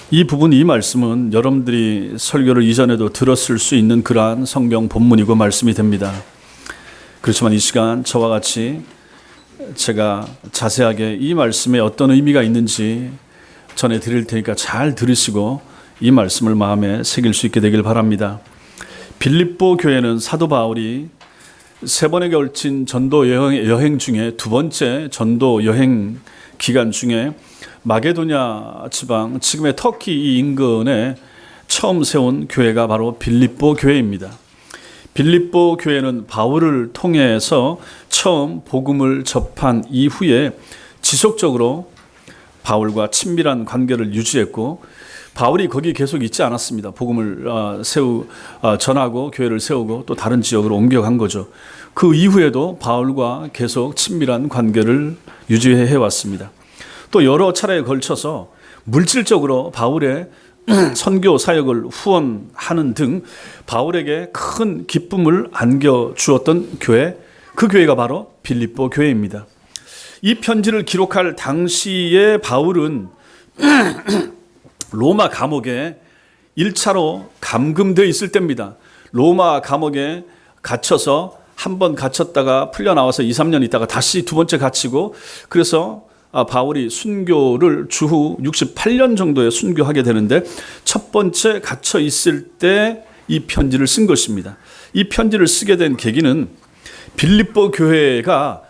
이 부분, 이 말씀은 여러분들이 설교를 이전에도 들었을 수 있는 그러한 성경 본문이고 말씀이 됩니다. 그렇지만 이 시간 저와 같이 제가 자세하게 이 말씀에 어떤 의미가 있는지 전해드릴 테니까 잘 들으시고 이 말씀을 마음에 새길 수 있게 되길 바랍니다. 빌립보 교회는 사도 바울이 세 번에 걸친 전도 여행 중에 두 번째 전도 여행 기간 중에 마게도냐 지방, 지금의 터키 인근에 처음 세운 교회가 바로 빌립보 교회입니다. 빌립보 교회는 바울을 통해서 처음 복음을 접한 이후에 지속적으로 바울과 친밀한 관계를 유지했고, 바울이 거기 계속 있지 않았습니다. 복음을 전하고 교회를 세우고 또 다른 지역으로 옮겨간 거죠. 그 이후에도 바울과 계속 친밀한 관계를 유지해 왔습니다. 또 여러 차례에 걸쳐서 물질적으로 바울의 선교 사역을 후원하는 등 바울에게 큰 기쁨을 안겨주었던 교회, 그 교회가 바로 빌립보 교회입니다. 이 편지를 기록할 당시에 바울은 로마 감옥에 1차로 감금되어 있을 때입니다. 로마 감옥에 갇혀서 한 번 갇혔다가 풀려나와서 2, 3년 있다가 다시 두 번째 갇히고, 그래서 바울이 순교를 주후 68년 정도에 순교하게 되는데, 첫 번째 갇혀 있을 때 이 편지를 쓴 것입니다. 이 편지를 쓰게 된 계기는 빌립보 교회가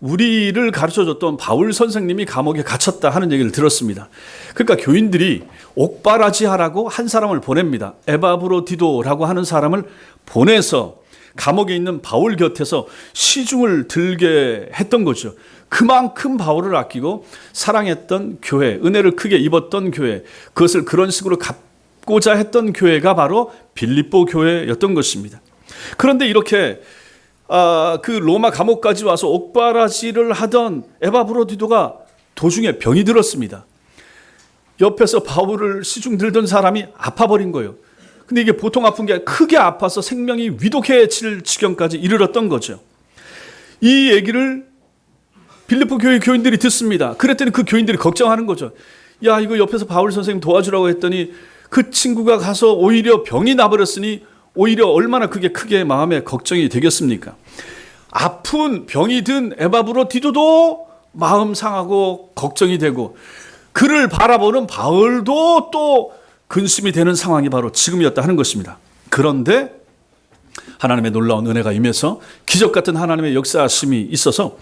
우리를 가르쳐줬던 바울 선생님이 감옥에 갇혔다 하는 얘기를 들었습니다. 그러니까 교인들이 옥바라지하라고 한 사람을 보냅니다. 에바브로디도라고 하는 사람을 보내서 감옥에 있는 바울 곁에서 시중을 들게 했던 거죠. 그만큼 바울을 아끼고 사랑했던 교회, 은혜를 크게 입었던 교회, 그것을 그런 식으로 갚고자 했던 교회가 바로 빌립보 교회였던 것입니다. 그런데 이렇게 그 로마 감옥까지 와서 옥바라지를 하던 에바브로디도가 도중에 병이 들었습니다. 옆에서 바울을 시중 들던 사람이 아파버린 거예요. 근데 이게 보통 아픈 게 크게 아파서 생명이 위독해질 지경까지 이르렀던 거죠. 이 얘기를 빌립보 교회 교인들이 듣습니다. 그랬더니 그 교인들이 걱정하는 거죠. 야, 이거 옆에서 바울 선생님 도와주라고 했더니 그 친구가 가서 오히려 병이 나버렸으니 오히려 얼마나 그게 크게 마음에 걱정이 되겠습니까? 아픈 병이 든 에바브로디도도 마음 상하고 걱정이 되고, 그를 바라보는 바울도 또 근심이 되는 상황이 바로 지금이었다 하는 것입니다. 그런데 하나님의 놀라운 은혜가 임해서 기적 같은 하나님의 역사하심이 있어서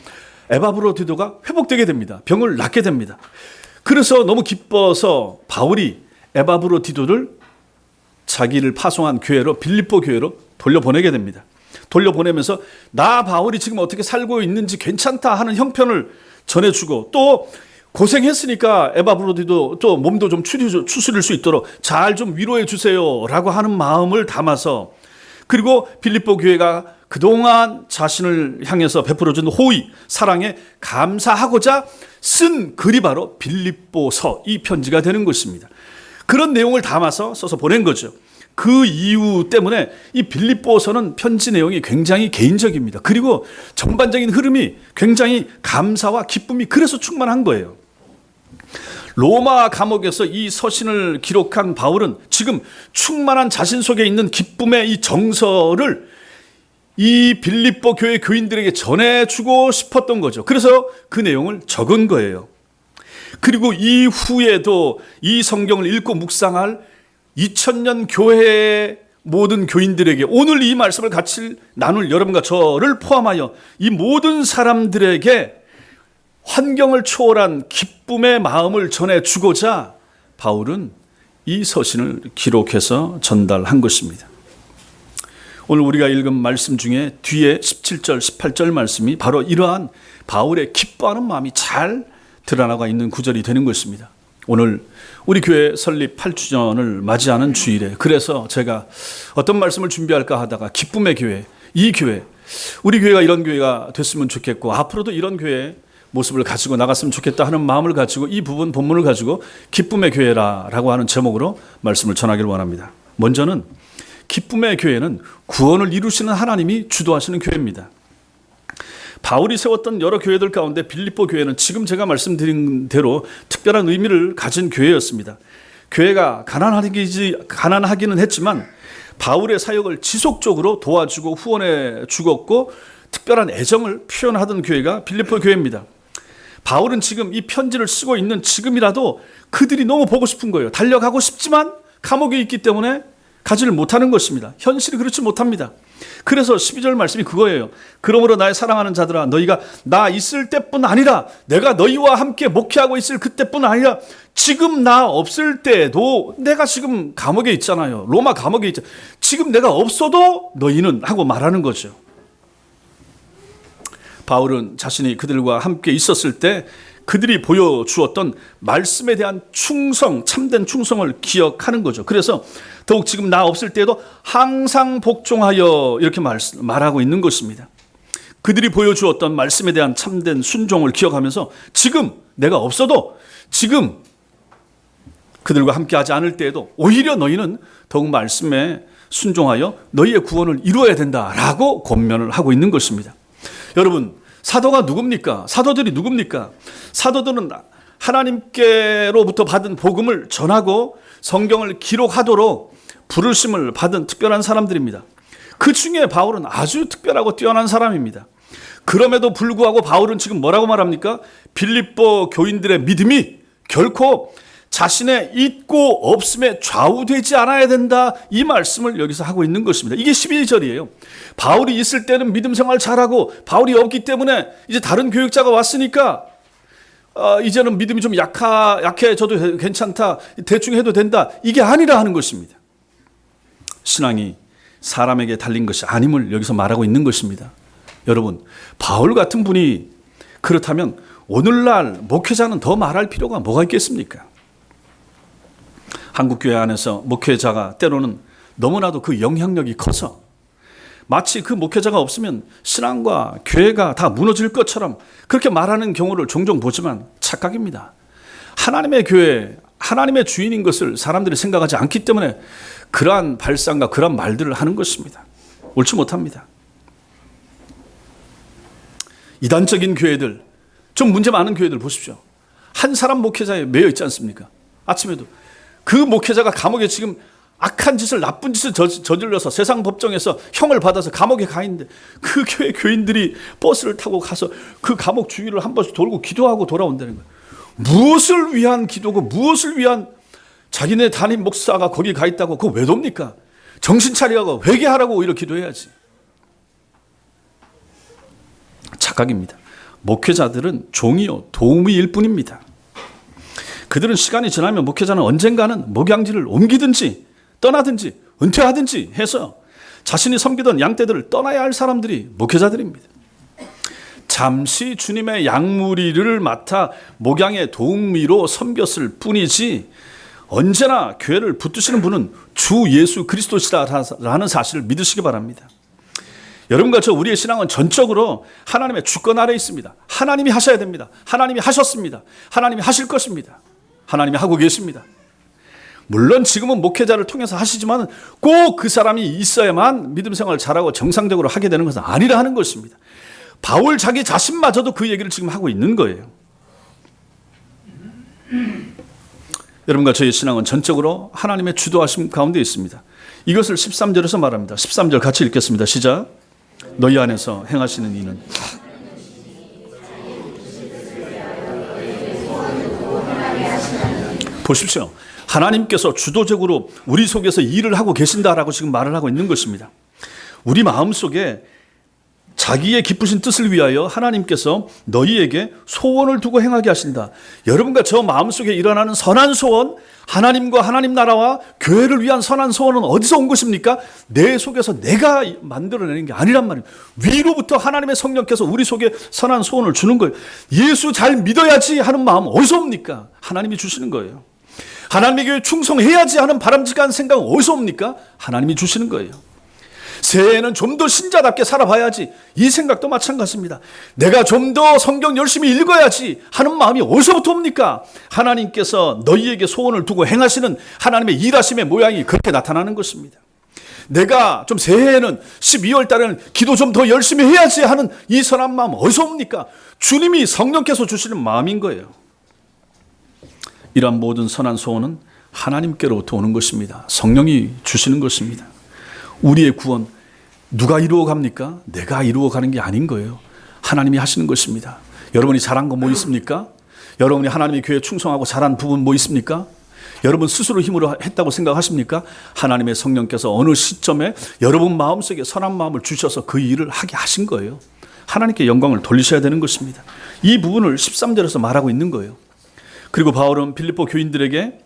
에바브로디도가 회복되게 됩니다. 병을 낫게 됩니다. 그래서 너무 기뻐서 바울이 에바브로디도를 자기를 파송한 교회로, 빌립보 교회로 돌려보내게 됩니다. 돌려보내면서 나 바울이 지금 어떻게 살고 있는지 괜찮다 하는 형편을 전해주고, 또 고생했으니까 에바브로디도 또 몸도 좀 추스릴 수 있도록 잘 좀 위로해 주세요 라고 하는 마음을 담아서, 그리고 빌립보 교회가 그동안 자신을 향해서 베풀어준 호의, 사랑에 감사하고자 쓴 글이 바로 빌립보서, 이 편지가 되는 것입니다. 그런 내용을 담아서 써서 보낸 거죠. 그 이유 때문에 이 빌립보서는 편지 내용이 굉장히 개인적입니다. 그리고 전반적인 흐름이 굉장히 감사와 기쁨이 그래서 충만한 거예요. 로마 감옥에서 이 서신을 기록한 바울은 지금 충만한 자신 속에 있는 기쁨의 이 정서를 이 빌립보 교회 교인들에게 전해주고 싶었던 거죠. 그래서 그 내용을 적은 거예요. 그리고 이후에도 이 성경을 읽고 묵상할 2000년 교회의 모든 교인들에게, 오늘 이 말씀을 같이 나눌 여러분과 저를 포함하여 이 모든 사람들에게 환경을 초월한 기쁨의 마음을 전해주고자 바울은 이 서신을 기록해서 전달한 것입니다. 오늘 우리가 읽은 말씀 중에 뒤에 17절, 18절 말씀이 바로 이러한 바울의 기뻐하는 마음이 잘 드러나가 있는 구절이 되는 것입니다. 오늘 우리 교회 설립 8주년을 맞이하는 주일에, 그래서 제가 어떤 말씀을 준비할까 하다가 기쁨의 교회, 이 교회, 우리 교회가 이런 교회가 됐으면 좋겠고 앞으로도 이런 교회 모습을 가지고 나갔으면 좋겠다 하는 마음을 가지고 이 부분 본문을 가지고 기쁨의 교회라고 하는 제목으로 말씀을 전하기를 원합니다. 먼저는 기쁨의 교회는 구원을 이루시는 하나님이 주도하시는 교회입니다. 바울이 세웠던 여러 교회들 가운데 빌립보 교회는 지금 제가 말씀드린 대로 특별한 의미를 가진 교회였습니다. 교회가 가난하기는 했지만 바울의 사역을 지속적으로 도와주고 후원해 주었고 특별한 애정을 표현하던 교회가 빌립보 교회입니다. 바울은 지금 이 편지를 쓰고 있는 지금이라도 그들이 너무 보고 싶은 거예요. 달려가고 싶지만 감옥에 있기 때문에 가지를 못하는 것입니다. 현실이 그렇지 못합니다. 그래서 12절 말씀이 그거예요. 그러므로 나의 사랑하는 자들아, 너희가 나 있을 때뿐 아니라 내가 너희와 함께 목회하고 있을 그때뿐 아니라 지금 나 없을 때도, 내가 지금 감옥에 있잖아요. 로마 감옥에 있잖아요. 지금 내가 없어도 너희는 하고 말하는 거죠. 바울은 자신이 그들과 함께 있었을 때 그들이 보여주었던 말씀에 대한 충성, 참된 충성을 기억하는 거죠. 그래서 더욱 지금 나 없을 때도 항상 복종하여 이렇게 말하고 있는 것입니다. 그들이 보여주었던 말씀에 대한 참된 순종을 기억하면서 지금 내가 없어도, 지금 그들과 함께 하지 않을 때에도 오히려 너희는 더욱 말씀에 순종하여 너희의 구원을 이루어야 된다라고 권면을 하고 있는 것입니다. 여러분, 사도가 누굽니까? 사도들이 누굽니까? 사도들은 하나님께로부터 받은 복음을 전하고 성경을 기록하도록 부르심을 받은 특별한 사람들입니다. 그 중에 바울은 아주 특별하고 뛰어난 사람입니다. 그럼에도 불구하고 바울은 지금 뭐라고 말합니까? 빌립보 교인들의 믿음이 결코 자신의 있고 없음에 좌우되지 않아야 된다, 이 말씀을 여기서 하고 있는 것입니다. 이게 12절이에요. 바울이 있을 때는 믿음 생활 잘하고 바울이 없기 때문에 이제 다른 교육자가 왔으니까 이제는 믿음이 좀 약해져도 괜찮다, 대충 해도 된다, 이게 아니라 하는 것입니다. 신앙이 사람에게 달린 것이 아님을 여기서 말하고 있는 것입니다. 여러분, 바울 같은 분이 그렇다면 오늘날 목회자는 더 말할 필요가 뭐가 있겠습니까? 한국교회 안에서 목회자가 때로는 너무나도 그 영향력이 커서 마치 그 목회자가 없으면 신앙과 교회가 다 무너질 것처럼 그렇게 말하는 경우를 종종 보지만 착각입니다. 하나님의 교회, 하나님의 주인인 것을 사람들이 생각하지 않기 때문에 그러한 발상과 그러한 말들을 하는 것입니다. 옳지 못합니다. 이단적인 교회들, 좀 문제 많은 교회들 보십시오. 한 사람 목회자에 매여 있지 않습니까? 아침에도 그 목회자가 감옥에 지금 악한 짓을, 나쁜 짓을 저질러서 세상 법정에서 형을 받아서 감옥에 가 있는데 그 교회 교인들이 버스를 타고 가서 그 감옥 주위를 한 번씩 돌고 기도하고 돌아온다는 거예요. 무엇을 위한 기도고 무엇을 위한, 자기네 담임 목사가 거기 가 있다고 그거 왜 돕니까? 정신 차리라고 회개하라고 오히려 기도해야지. 착각입니다. 목회자들은 종이요 도우미일 뿐입니다. 그들은 시간이 지나면 목회자는 언젠가는 목양지를 옮기든지 떠나든지 은퇴하든지 해서 자신이 섬기던 양떼들을 떠나야 할 사람들이 목회자들입니다. 잠시 주님의 양무리를 맡아 목양의 도우미로 섬겼을 뿐이지 언제나 교회를 붙드시는 분은 주 예수 그리스도시다라는 사실을 믿으시기 바랍니다. 여러분과 저 우리의 신앙은 전적으로 하나님의 주권 아래에 있습니다. 하나님이 하셔야 됩니다. 하나님이 하셨습니다. 하나님이 하실 것입니다. 하나님이 하고 계십니다. 물론 지금은 목회자를 통해서 하시지만 꼭 그 사람이 있어야만 믿음 생활을 잘하고 정상적으로 하게 되는 것은 아니라 하는 것입니다. 바울 자기 자신마저도 그 얘기를 지금 하고 있는 거예요. 여러분과 저의 신앙은 전적으로 하나님의 주도하심 가운데 있습니다. 이것을 13절에서 말합니다. 13절 같이 읽겠습니다. 시작. 너희 안에서 행하시는 이는 보십시오. 하나님께서 주도적으로 우리 속에서 일을 하고 계신다라고 지금 말을 하고 있는 것입니다. 우리 마음속에 자기의 기쁘신 뜻을 위하여 하나님께서 너희에게 소원을 두고 행하게 하신다. 여러분과 저 마음속에 일어나는 선한 소원, 하나님과 하나님 나라와 교회를 위한 선한 소원은 어디서 온 것입니까? 내 속에서 내가 만들어내는 게 아니란 말이에요. 위로부터 하나님의 성령께서 우리 속에 선한 소원을 주는 거예요. 예수 잘 믿어야지 하는 마음 어디서 옵니까? 하나님이 주시는 거예요. 하나님의 교회에 충성해야지 하는 바람직한 생각은 어디서 옵니까? 하나님이 주시는 거예요. 새해에는 좀 더 신자답게 살아봐야지, 이 생각도 마찬가지입니다. 내가 좀 더 성경 열심히 읽어야지 하는 마음이 어디서부터 옵니까? 하나님께서 너희에게 소원을 두고 행하시는 하나님의 일하심의 모양이 그렇게 나타나는 것입니다. 내가 좀 새해에는 12월 달에는 기도 좀 더 열심히 해야지 하는 이 선한 마음 어디서 옵니까? 주님이 성령께서 주시는 마음인 거예요. 이러한 모든 선한 소원은 하나님께로부터 오는 것입니다. 성령이 주시는 것입니다. 우리의 구원 누가 이루어 갑니까? 내가 이루어 가는 게 아닌 거예요. 하나님이 하시는 것입니다. 여러분이 잘한 거 뭐 있습니까? 여러분이 하나님의 교회에 충성하고 잘한 부분 뭐 있습니까? 여러분 스스로 힘으로 했다고 생각하십니까? 하나님의 성령께서 어느 시점에 여러분 마음속에 선한 마음을 주셔서 그 일을 하게 하신 거예요. 하나님께 영광을 돌리셔야 되는 것입니다. 이 부분을 13절에서 말하고 있는 거예요. 그리고 바울은 빌립보 교인들에게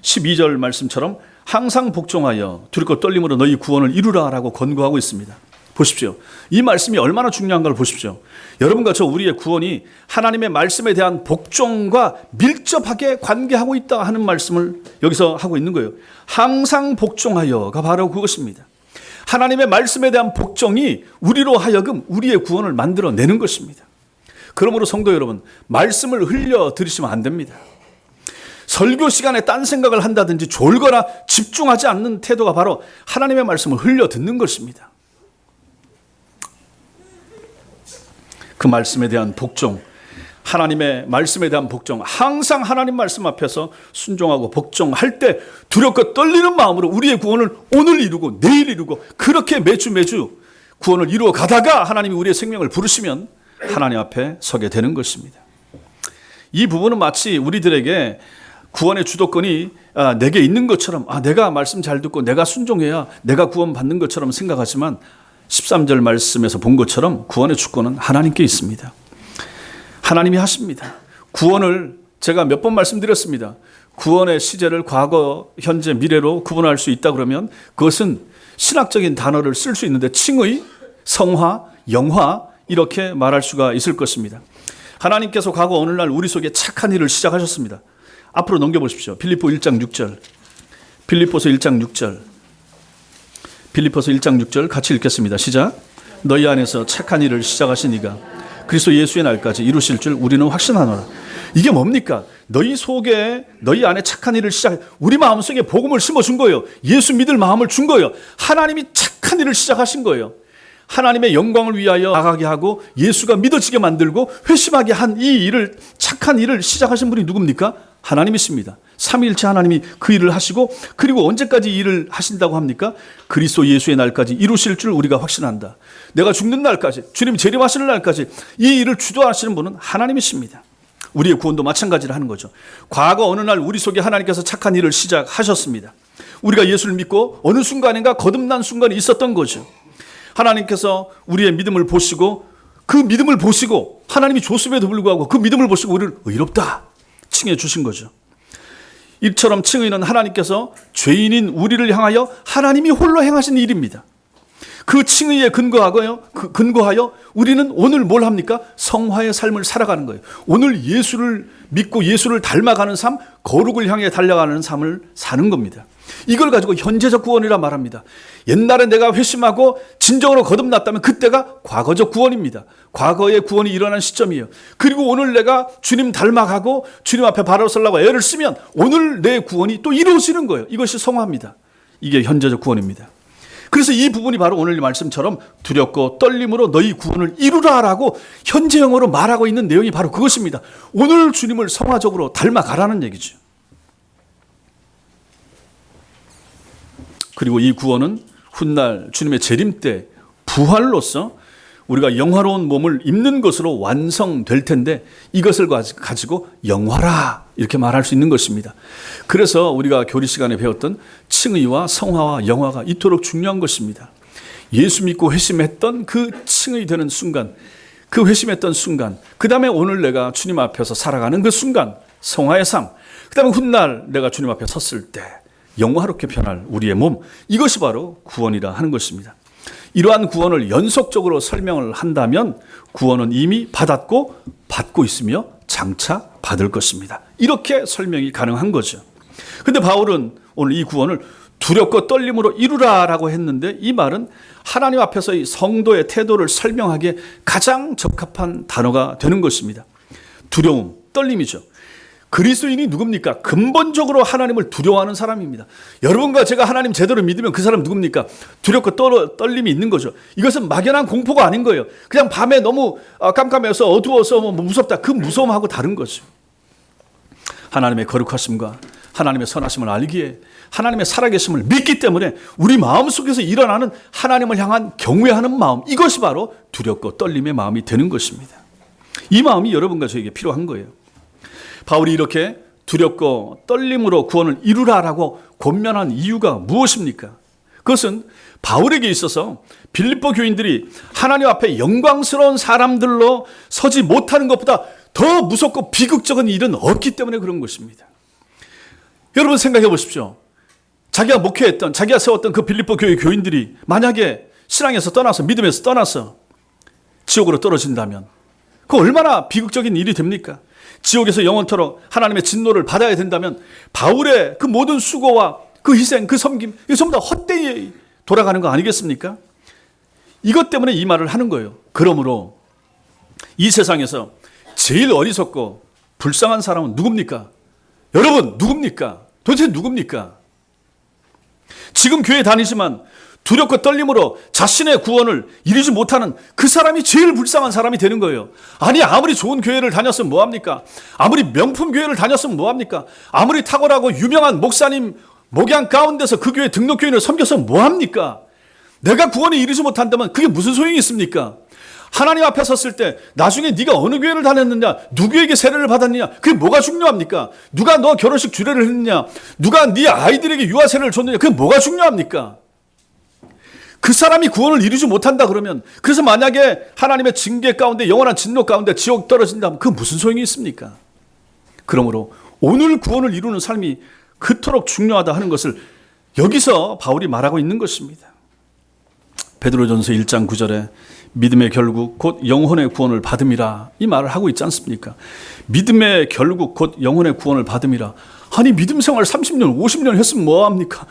12절 말씀처럼 항상 복종하여 두렵고 떨림으로 너희 구원을 이루라라고 권고하고 있습니다. 보십시오. 이 말씀이 얼마나 중요한가를 보십시오. 여러분과 저 우리의 구원이 하나님의 말씀에 대한 복종과 밀접하게 관계하고 있다 하는 말씀을 여기서 하고 있는 거예요. 항상 복종하여가 바로 그것입니다. 하나님의 말씀에 대한 복종이 우리로 하여금 우리의 구원을 만들어내는 것입니다. 그러므로 성도 여러분, 말씀을 흘려 들으시면 안 됩니다. 설교 시간에 딴 생각을 한다든지 졸거나 집중하지 않는 태도가 바로 하나님의 말씀을 흘려 듣는 것입니다. 그 말씀에 대한 복종, 하나님의 말씀에 대한 복종, 항상 하나님 말씀 앞에서 순종하고 복종할 때 두렵고 떨리는 마음으로 우리의 구원을 오늘 이루고 내일 이루고 그렇게 매주 구원을 이루어 가다가 하나님이 우리의 생명을 부르시면 하나님 앞에 서게 되는 것입니다. 이 부분은 마치 우리들에게 구원의 주도권이 내게 있는 것처럼 내가 말씀 잘 듣고 내가 순종해야 내가 구원 받는 것처럼 생각하지만 13절 말씀에서 본 것처럼 구원의 주권은 하나님께 있습니다. 하나님이 하십니다. 구원을 제가 몇 번 말씀드렸습니다. 구원의 시제를 과거, 현재, 미래로 구분할 수 있다 그러면 그것은 신학적인 단어를 쓸 수 있는데 칭의, 성화, 영화 이렇게 말할 수가 있을 것입니다. 하나님께서 과거 어느 날 우리 속에 착한 일을 시작하셨습니다. 앞으로 넘겨보십시오. 빌립보 1장 6절. 빌립보서 1장 6절. 빌립보서 1장 6절 같이 읽겠습니다. 시작. 너희 안에서 착한 일을 시작하신 이가 그리스도 예수의 날까지 이루실 줄 우리는 확신하노라. 이게 뭡니까? 너희 속에 너희 안에 착한 일을 우리 마음속에 복음을 심어준 거예요. 예수 믿을 마음을 준 거예요. 하나님이 착한 일을 시작하신 거예요. 하나님의 영광을 위하여 나가게 하고 예수가 믿어지게 만들고 회심하게 한 이 일을 착한 일을 시작하신 분이 누굽니까? 하나님이십니다. 삼위일체 하나님이 그 일을 하시고 그리고 언제까지 이 일을 하신다고 합니까? 그리스도 예수의 날까지 이루실 줄 우리가 확신한다. 내가 죽는 날까지 주님이 재림하시는 날까지 이 일을 주도하시는 분은 하나님이십니다. 우리의 구원도 마찬가지를 하는 거죠. 과거 어느 날 우리 속에 하나님께서 착한 일을 시작하셨습니다. 우리가 예수를 믿고 어느 순간인가 거듭난 순간이 있었던 거죠. 하나님께서 우리의 믿음을 보시고 그 믿음을 보시고 하나님이 줬음에도 불구하고 그 믿음을 보시고 우리를 의롭다 칭해 주신 거죠. 이처럼 칭의는 하나님께서 죄인인 우리를 향하여 하나님이 홀로 행하신 일입니다. 그 칭의에 근거하여 우리는 오늘 뭘 합니까? 성화의 삶을 살아가는 거예요. 오늘 예수를 믿고 예수를 닮아가는 삶, 거룩을 향해 달려가는 삶을 사는 겁니다. 이걸 가지고 현재적 구원이라 말합니다. 옛날에 내가 회심하고 진정으로 거듭났다면 그때가 과거적 구원입니다. 과거의 구원이 일어난 시점이에요. 그리고 오늘 내가 주님 닮아가고 주님 앞에 바로 서려고 애를 쓰면 오늘 내 구원이 또 이루어지는 거예요. 이것이 성화입니다. 이게 현재적 구원입니다. 그래서 이 부분이 바로 오늘 말씀처럼 두렵고 떨림으로 너희 구원을 이루라라고 현재형으로 말하고 있는 내용이 바로 그것입니다. 오늘 주님을 성화적으로 닮아가라는 얘기죠. 그리고 이 구원은 훗날 주님의 재림 때 부활로서 우리가 영화로운 몸을 입는 것으로 완성될 텐데 이것을 가지고 영화라 이렇게 말할 수 있는 것입니다. 그래서 우리가 교리 시간에 배웠던 칭의와 성화와 영화가 이토록 중요한 것입니다. 예수 믿고 회심했던 그 칭의 되는 순간, 그 회심했던 순간, 그 다음에 오늘 내가 주님 앞에서 살아가는 그 순간, 성화의 삶, 그 다음에 훗날 내가 주님 앞에 섰을 때 영화롭게 변할 우리의 몸, 이것이 바로 구원이라 하는 것입니다. 이러한 구원을 연속적으로 설명을 한다면 구원은 이미 받았고 받고 있으며 장차 받을 것입니다. 이렇게 설명이 가능한 거죠. 그런데 바울은 오늘 이 구원을 두렵고 떨림으로 이루라라고 했는데 이 말은 하나님 앞에서 이 성도의 태도를 설명하기에 가장 적합한 단어가 되는 것입니다. 두려움, 떨림이죠. 그리스도인이 누굽니까? 근본적으로 하나님을 두려워하는 사람입니다. 여러분과 제가 하나님 제대로 믿으면 그 사람 누굽니까? 두렵고 떨림이 있는 거죠. 이것은 막연한 공포가 아닌 거예요. 그냥 밤에 너무 깜깜해서 어두워서 무섭다. 그 무서움하고 다른 거죠. 하나님의 거룩하심과 하나님의 선하심을 알기에 하나님의 살아계심을 믿기 때문에 우리 마음속에서 일어나는 하나님을 향한 경외하는 마음, 이것이 바로 두렵고 떨림의 마음이 되는 것입니다. 이 마음이 여러분과 저에게 필요한 거예요. 바울이 이렇게 두렵고 떨림으로 구원을 이루라라고 권면한 이유가 무엇입니까? 그것은 바울에게 있어서 빌립보 교인들이 하나님 앞에 영광스러운 사람들로 서지 못하는 것보다 더 무섭고 비극적인 일은 없기 때문에 그런 것입니다. 여러분 생각해 보십시오. 자기가 목회했던, 자기가 세웠던 그 빌립보 교회 교인들이 만약에 신앙에서 떠나서, 믿음에서 떠나서 지옥으로 떨어진다면 그 얼마나 비극적인 일이 됩니까? 지옥에서 영원토록 하나님의 진노를 받아야 된다면 바울의 그 모든 수고와 그 희생, 그 섬김, 이게 전부 다 헛되이 돌아가는 거 아니겠습니까? 이것 때문에 이 말을 하는 거예요. 그러므로 이 세상에서 제일 어리석고 불쌍한 사람은 누굽니까? 여러분, 누굽니까? 도대체 누굽니까? 지금 교회 다니지만 두렵고 떨림으로 자신의 구원을 이루지 못하는 그 사람이 제일 불쌍한 사람이 되는 거예요. 아니, 아무리 좋은 교회를 다녔으면 뭐합니까? 아무리 명품 교회를 다녔으면 뭐합니까? 아무리 탁월하고 유명한 목사님 목양 가운데서 그 교회 등록교인을 섬겨서 뭐합니까? 내가 구원을 이루지 못한다면 그게 무슨 소용이 있습니까? 하나님 앞에 섰을 때 나중에 네가 어느 교회를 다녔느냐, 누구에게 세례를 받았느냐, 그게 뭐가 중요합니까? 누가 너 결혼식 주례를 했느냐, 누가 네 아이들에게 유아 세례를 줬느냐, 그게 뭐가 중요합니까? 그 사람이 구원을 이루지 못한다 그러면, 그래서 만약에 하나님의 징계 가운데, 영원한 진노 가운데 지옥 떨어진다면 그 무슨 소용이 있습니까? 그러므로 오늘 구원을 이루는 삶이 그토록 중요하다 하는 것을 여기서 바울이 말하고 있는 것입니다. 베드로전서 1장 9절에 믿음의 결국 곧 영혼의 구원을 받음이라, 이 말을 하고 있지 않습니까? 믿음의 결국 곧 영혼의 구원을 받음이라. 아니, 믿음 생활 30년 50년 했으면 뭐합니까?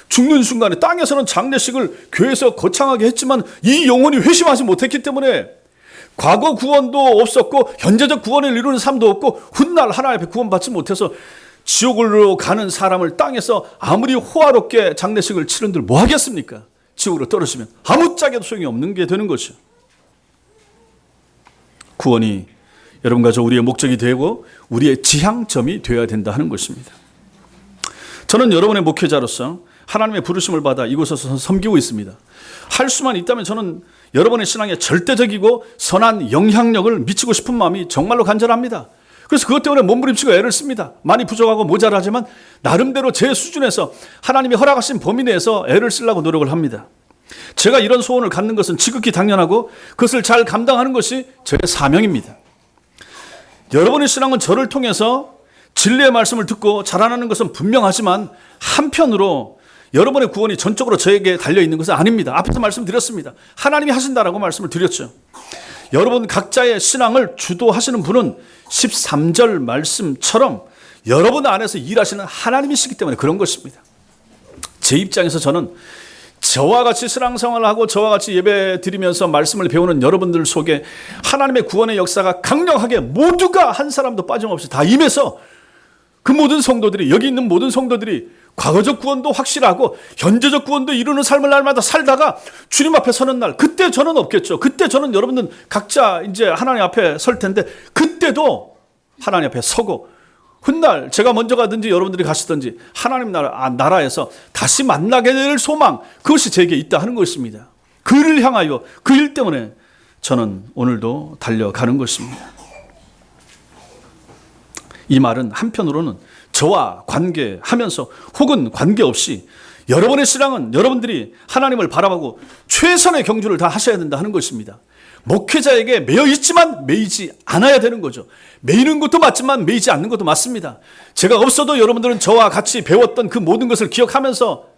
죽는 순간에 땅에서는 장례식을 교회에서 거창하게 했지만 이 영혼이 회심하지 못했기 때문에 과거 구원도 없었고 현재적 구원을 이루는 삶도 없고 훗날 하나님 앞에 구원받지 못해서 지옥으로 가는 사람을 땅에서 아무리 호화롭게 장례식을 치른들 뭐 하겠습니까? 지옥으로 떨어지면 아무짝에도 소용이 없는 게 되는 것이죠. 구원이 여러분과 저 우리의 목적이 되고 우리의 지향점이 되어야 된다 하는 것입니다. 저는 여러분의 목회자로서 하나님의 부르심을 받아 이곳에서 섬기고 있습니다. 할 수만 있다면 저는 여러분의 신앙에 절대적이고 선한 영향력을 미치고 싶은 마음이 정말로 간절합니다. 그래서 그것 때문에 몸부림치고 애를 씁니다. 많이 부족하고 모자라지만 나름대로 제 수준에서 하나님이 허락하신 범위 내에서 애를 쓰려고 노력을 합니다. 제가 이런 소원을 갖는 것은 지극히 당연하고 그것을 잘 감당하는 것이 저의 사명입니다. 여러분의 신앙은 저를 통해서 진리의 말씀을 듣고 자라나는 것은 분명하지만 한편으로 여러분의 구원이 전적으로 저에게 달려있는 것은 아닙니다. 앞에서 말씀드렸습니다. 하나님이 하신다라고 말씀을 드렸죠. 여러분 각자의 신앙을 주도하시는 분은 13절 말씀처럼 여러분 안에서 일하시는 하나님이시기 때문에 그런 것입니다. 제 입장에서 저는 저와 같이 신앙생활을 하고 저와 같이 예배 드리면서 말씀을 배우는 여러분들 속에 하나님의 구원의 역사가 강력하게 모두가 한 사람도 빠짐없이 다 임해서 그 모든 성도들이, 여기 있는 모든 성도들이 과거적 구원도 확실하고 현재적 구원도 이루는 삶을 날마다 살다가 주님 앞에 서는 날, 그때 저는 없겠죠. 그때 저는 여러분들 각자 이제 하나님 앞에 설 텐데 그때도 하나님 앞에 서고 훗날 제가 먼저 가든지 여러분들이 가시든지 하나님 나라에서 다시 만나게 될 소망, 그것이 제게 있다 하는 것입니다. 그를 향하여 그 일 때문에 저는 오늘도 달려가는 것입니다. 이 말은 한편으로는 저와 관계하면서 혹은 관계없이 여러분의 신앙은 여러분들이 하나님을 바라보고 최선의 경주를 다 하셔야 된다 하는 것입니다. 목회자에게 매여 있지만 매이지 않아야 되는 거죠. 매이는 것도 맞지만 매이지 않는 것도 맞습니다. 제가 없어도 여러분들은 저와 같이 배웠던 그 모든 것을 기억하면서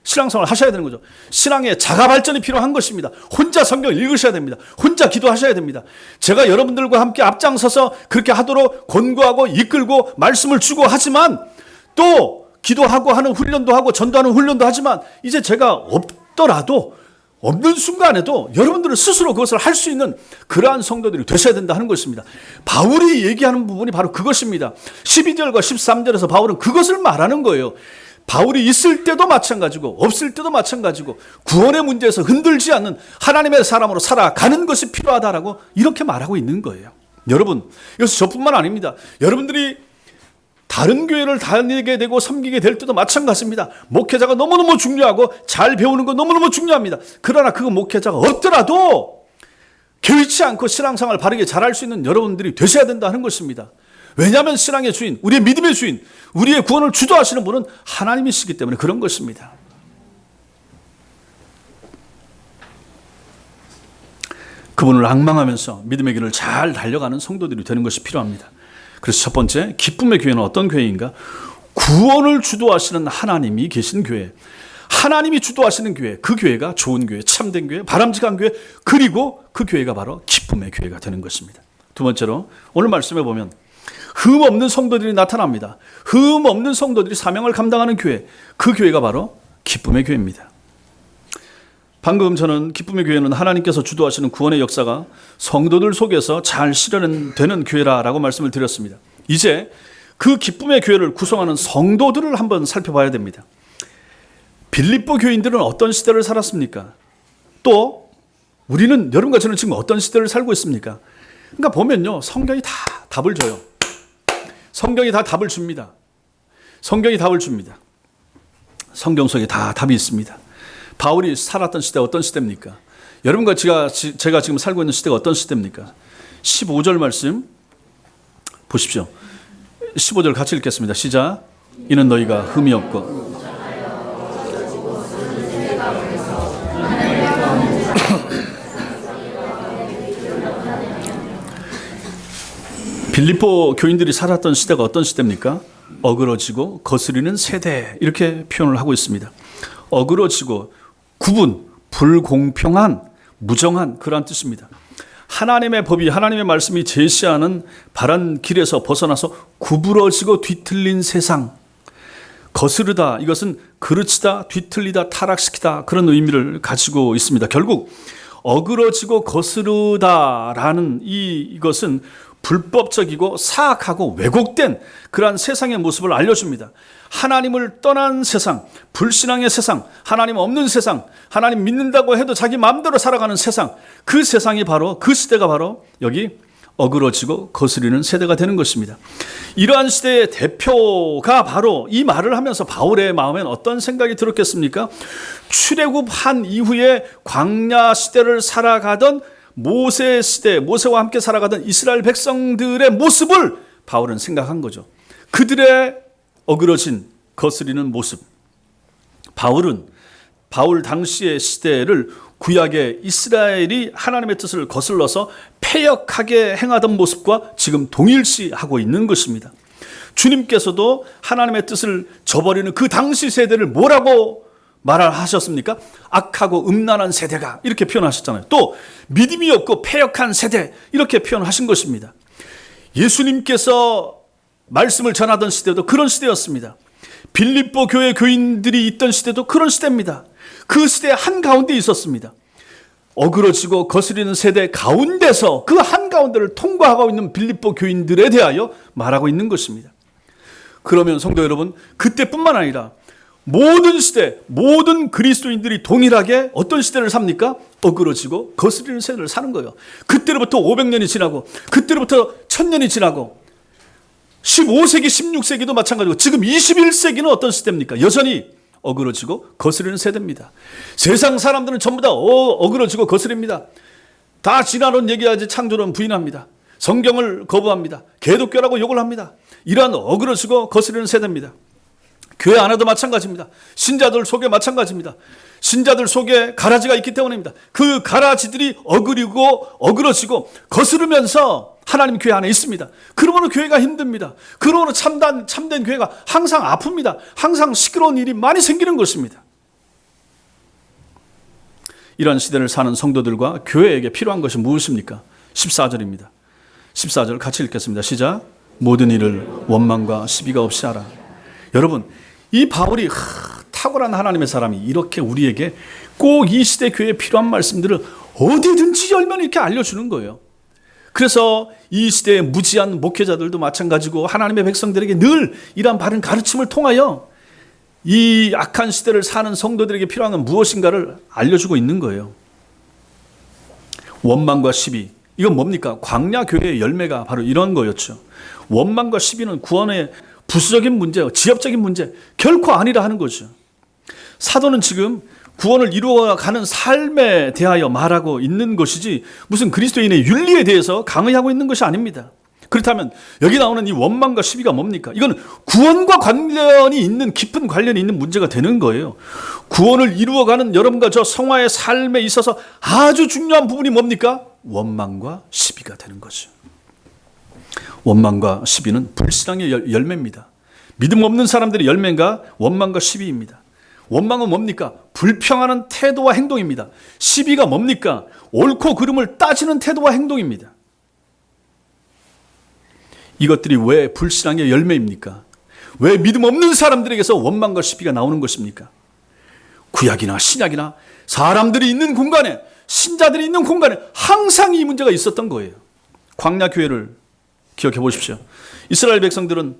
신앙생활을 하셔야 되는 거죠. 신앙의 자가 발전이 필요한 것입니다. 혼자 성경을 읽으셔야 됩니다. 혼자 기도하셔야 됩니다. 제가 여러분들과 함께 앞장서서 그렇게 하도록 권고하고 이끌고 말씀을 주고 하지만 또 기도하고 하는 훈련도 하고 전도하는 훈련도 하지만 이제 제가 없더라도 없는 순간에도 여러분들은 스스로 그것을 할 수 있는 그러한 성도들이 되셔야 된다 하는 것입니다. 바울이 얘기하는 부분이 바로 그것입니다. 12절과 13절에서 바울은 그것을 말하는 거예요. 바울이 있을 때도 마찬가지고 없을 때도 마찬가지고 구원의 문제에서 흔들지 않는 하나님의 사람으로 살아가는 것이 필요하다라고 이렇게 말하고 있는 거예요. 여러분, 이것은 저뿐만 아닙니다. 여러분들이 다른 교회를 다니게 되고 섬기게 될 때도 마찬가지입니다. 목회자가 너무너무 중요하고 잘 배우는 거 너무너무 중요합니다. 그러나 그 목회자가 없더라도 개의치 않고 신앙생활을 바르게 잘할 수 있는 여러분들이 되셔야 된다는 것입니다. 왜냐하면 신앙의 주인, 우리의 믿음의 주인, 우리의 구원을 주도하시는 분은 하나님이시기 때문에 그런 것입니다. 그분을 앙망하면서 믿음의 길을 잘 달려가는 성도들이 되는 것이 필요합니다. 그래서 첫 번째, 기쁨의 교회는 어떤 교회인가? 구원을 주도하시는 하나님이 계신 교회, 하나님이 주도하시는 교회, 그 교회가 좋은 교회, 참된 교회, 바람직한 교회, 그리고 그 교회가 바로 기쁨의 교회가 되는 것입니다. 두 번째로 오늘 말씀해 보면 흠 없는 성도들이 나타납니다. 흠 없는 성도들이 사명을 감당하는 교회, 그 교회가 바로 기쁨의 교회입니다. 방금 저는 기쁨의 교회는 하나님께서 주도하시는 구원의 역사가 성도들 속에서 잘 실현되는 교회라고 말씀을 드렸습니다. 이제 그 기쁨의 교회를 구성하는 성도들을 한번 살펴봐야 됩니다. 빌립보 교인들은 어떤 시대를 살았습니까? 또 우리는 여러분과 저는 지금 어떤 시대를 살고 있습니까? 그러니까 보면요, 성경이 다 답을 줘요. 성경이 다 답을 줍니다. 성경이 답을 줍니다. 성경 속에 다 답이 있습니다. 바울이 살았던 시대 어떤 시대입니까? 여러분과 제가 지금 살고 있는 시대가 어떤 시대입니까? 15절 말씀 보십시오. 15절 같이 읽겠습니다. 시작. 이는 너희가 흠이 없고 빌립보 교인들이 살았던 시대가 어떤 시대입니까? 어그러지고 거스리는 세대, 이렇게 표현을 하고 있습니다. 어그러지고 구분, 불공평한, 무정한, 그러한 뜻입니다. 하나님의 법이, 하나님의 말씀이 제시하는 바른 길에서 벗어나서 구부러지고 뒤틀린 세상. 거스르다, 이것은 그르치다, 뒤틀리다, 타락시키다, 그런 의미를 가지고 있습니다. 결국 어그러지고 거스르다라는 이것은 불법적이고 사악하고 왜곡된 그러한 세상의 모습을 알려줍니다. 하나님을 떠난 세상, 불신앙의 세상, 하나님 없는 세상, 하나님 믿는다고 해도 자기 마음대로 살아가는 세상, 그 세상이 바로, 그 시대가 바로 여기 어그러지고 거스리는 세대가 되는 것입니다. 이러한 시대의 대표가 바로 이 말을 하면서 바울의 마음엔 어떤 생각이 들었겠습니까? 출애굽한 이후에 광야 시대를 살아가던 모세 시대, 모세와 함께 살아가던 이스라엘 백성들의 모습을 바울은 생각한 거죠. 그들의 어그러진, 거스리는 모습. 바울 당시의 시대를 구약의 이스라엘이 하나님의 뜻을 거슬러서 패역하게 행하던 모습과 지금 동일시하고 있는 것입니다. 주님께서도 하나님의 뜻을 저버리는 그 당시 세대를 뭐라고 말하셨습니까? 악하고 음란한 세대가, 이렇게 표현하셨잖아요. 또 믿음이 없고 패역한 세대, 이렇게 표현하신 것입니다. 예수님께서 말씀을 전하던 시대도 그런 시대였습니다. 빌립보 교회 교인들이 있던 시대도 그런 시대입니다. 그 시대 한가운데 있었습니다. 어그러지고 거스리는 세대 가운데서 그 한가운데를 통과하고 있는 빌립보 교인들에 대하여 말하고 있는 것입니다. 그러면 성도 여러분, 그때뿐만 아니라 모든 시대, 모든 그리스도인들이 동일하게 어떤 시대를 삽니까? 어그러지고 거스리는 세대를 사는 거예요. 그때로부터 500년이 지나고, 그때로부터 1000년이 지나고, 15세기, 16세기도 마찬가지고, 지금 21세기는 어떤 시대입니까? 여전히 어그러지고 거스리는 세대입니다. 세상 사람들은 전부 다 어그러지고 거스립니다. 다 진화론 얘기하지 창조론 부인합니다. 성경을 거부합니다. 개독교라고 욕을 합니다. 이러한 어그러지고 거스리는 세대입니다. 교회 안에도 마찬가지입니다. 신자들 속에 마찬가지입니다. 신자들 속에 가라지가 있기 때문입니다. 그 가라지들이 어그러지고 거스르면서 하나님 교회 안에 있습니다. 그러므로 교회가 힘듭니다. 그러므로 참된 교회가 항상 아픕니다. 항상 시끄러운 일이 많이 생기는 것입니다. 이런 시대를 사는 성도들과 교회에게 필요한 것이 무엇입니까? 14절입니다. 14절 같이 읽겠습니다. 시작. 모든 일을 원망과 시비가 없이 하라. 여러분, 이 바울이 탁월한 하나님의 사람이 이렇게 우리에게 꼭 이 시대 교회에 필요한 말씀들을 어디든지 열면 이렇게 알려주는 거예요. 그래서 이 시대의 무지한 목회자들도 마찬가지고 하나님의 백성들에게 늘 이러한 바른 가르침을 통하여 이 악한 시대를 사는 성도들에게 필요한 건 무엇인가를 알려주고 있는 거예요. 원망과 시비, 이건 뭡니까? 광야 교회의 열매가 바로 이런 거였죠. 원망과 시비는 구원의 부수적인 문제, 지엽적인 문제 결코 아니라 하는 거죠. 사도는 지금 구원을 이루어가는 삶에 대하여 말하고 있는 것이지 무슨 그리스도인의 윤리에 대해서 강의하고 있는 것이 아닙니다. 그렇다면 여기 나오는 이 원망과 시비가 뭡니까? 이건 구원과 관련이 있는, 깊은 관련이 있는 문제가 되는 거예요. 구원을 이루어가는 여러분과 저 성화의 삶에 있어서 아주 중요한 부분이 뭡니까? 원망과 시비가 되는 거죠. 원망과 시비는 불신앙의 열매입니다. 믿음 없는 사람들의 열매가 원망과 시비입니다. 원망은 뭡니까? 불평하는 태도와 행동입니다. 시비가 뭡니까? 옳고 그름을 따지는 태도와 행동입니다. 이것들이 왜 불신앙의 열매입니까? 왜 믿음 없는 사람들에게서 원망과 시비가 나오는 것입니까? 구약이나 신약이나 사람들이 있는 공간에, 신자들이 있는 공간에 항상 이 문제가 있었던 거예요. 광야 교회를 기억해 보십시오. 이스라엘 백성들은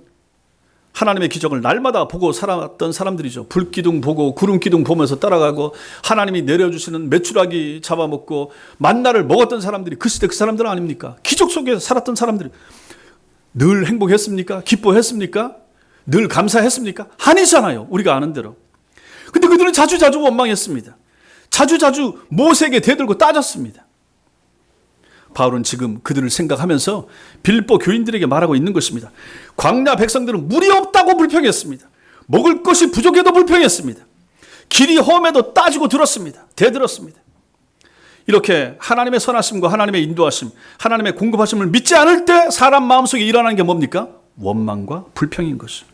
하나님의 기적을 날마다 보고 살았던 사람들이죠. 불기둥 보고 구름기둥 보면서 따라가고 하나님이 내려주시는 메추라기 잡아먹고 만나를 먹었던 사람들이 그 시대 그 사람들 아닙니까? 기적 속에 살았던 사람들이 늘 행복했습니까? 기뻐했습니까? 늘 감사했습니까? 아니잖아요. 우리가 아는 대로. 근데 그들은 자주자주 원망했습니다. 자주자주 모세에게 대들고 따졌습니다. 바울은 지금 그들을 생각하면서 빌립보 교인들에게 말하고 있는 것입니다. 광야 백성들은 물이 없다고 불평했습니다. 먹을 것이 부족해도 불평했습니다. 길이 험해도 따지고 들었습니다. 대들었습니다. 이렇게 하나님의 선하심과 하나님의 인도하심, 하나님의 공급하심을 믿지 않을 때 사람 마음속에 일어나는 게 뭡니까? 원망과 불평인 것이죠.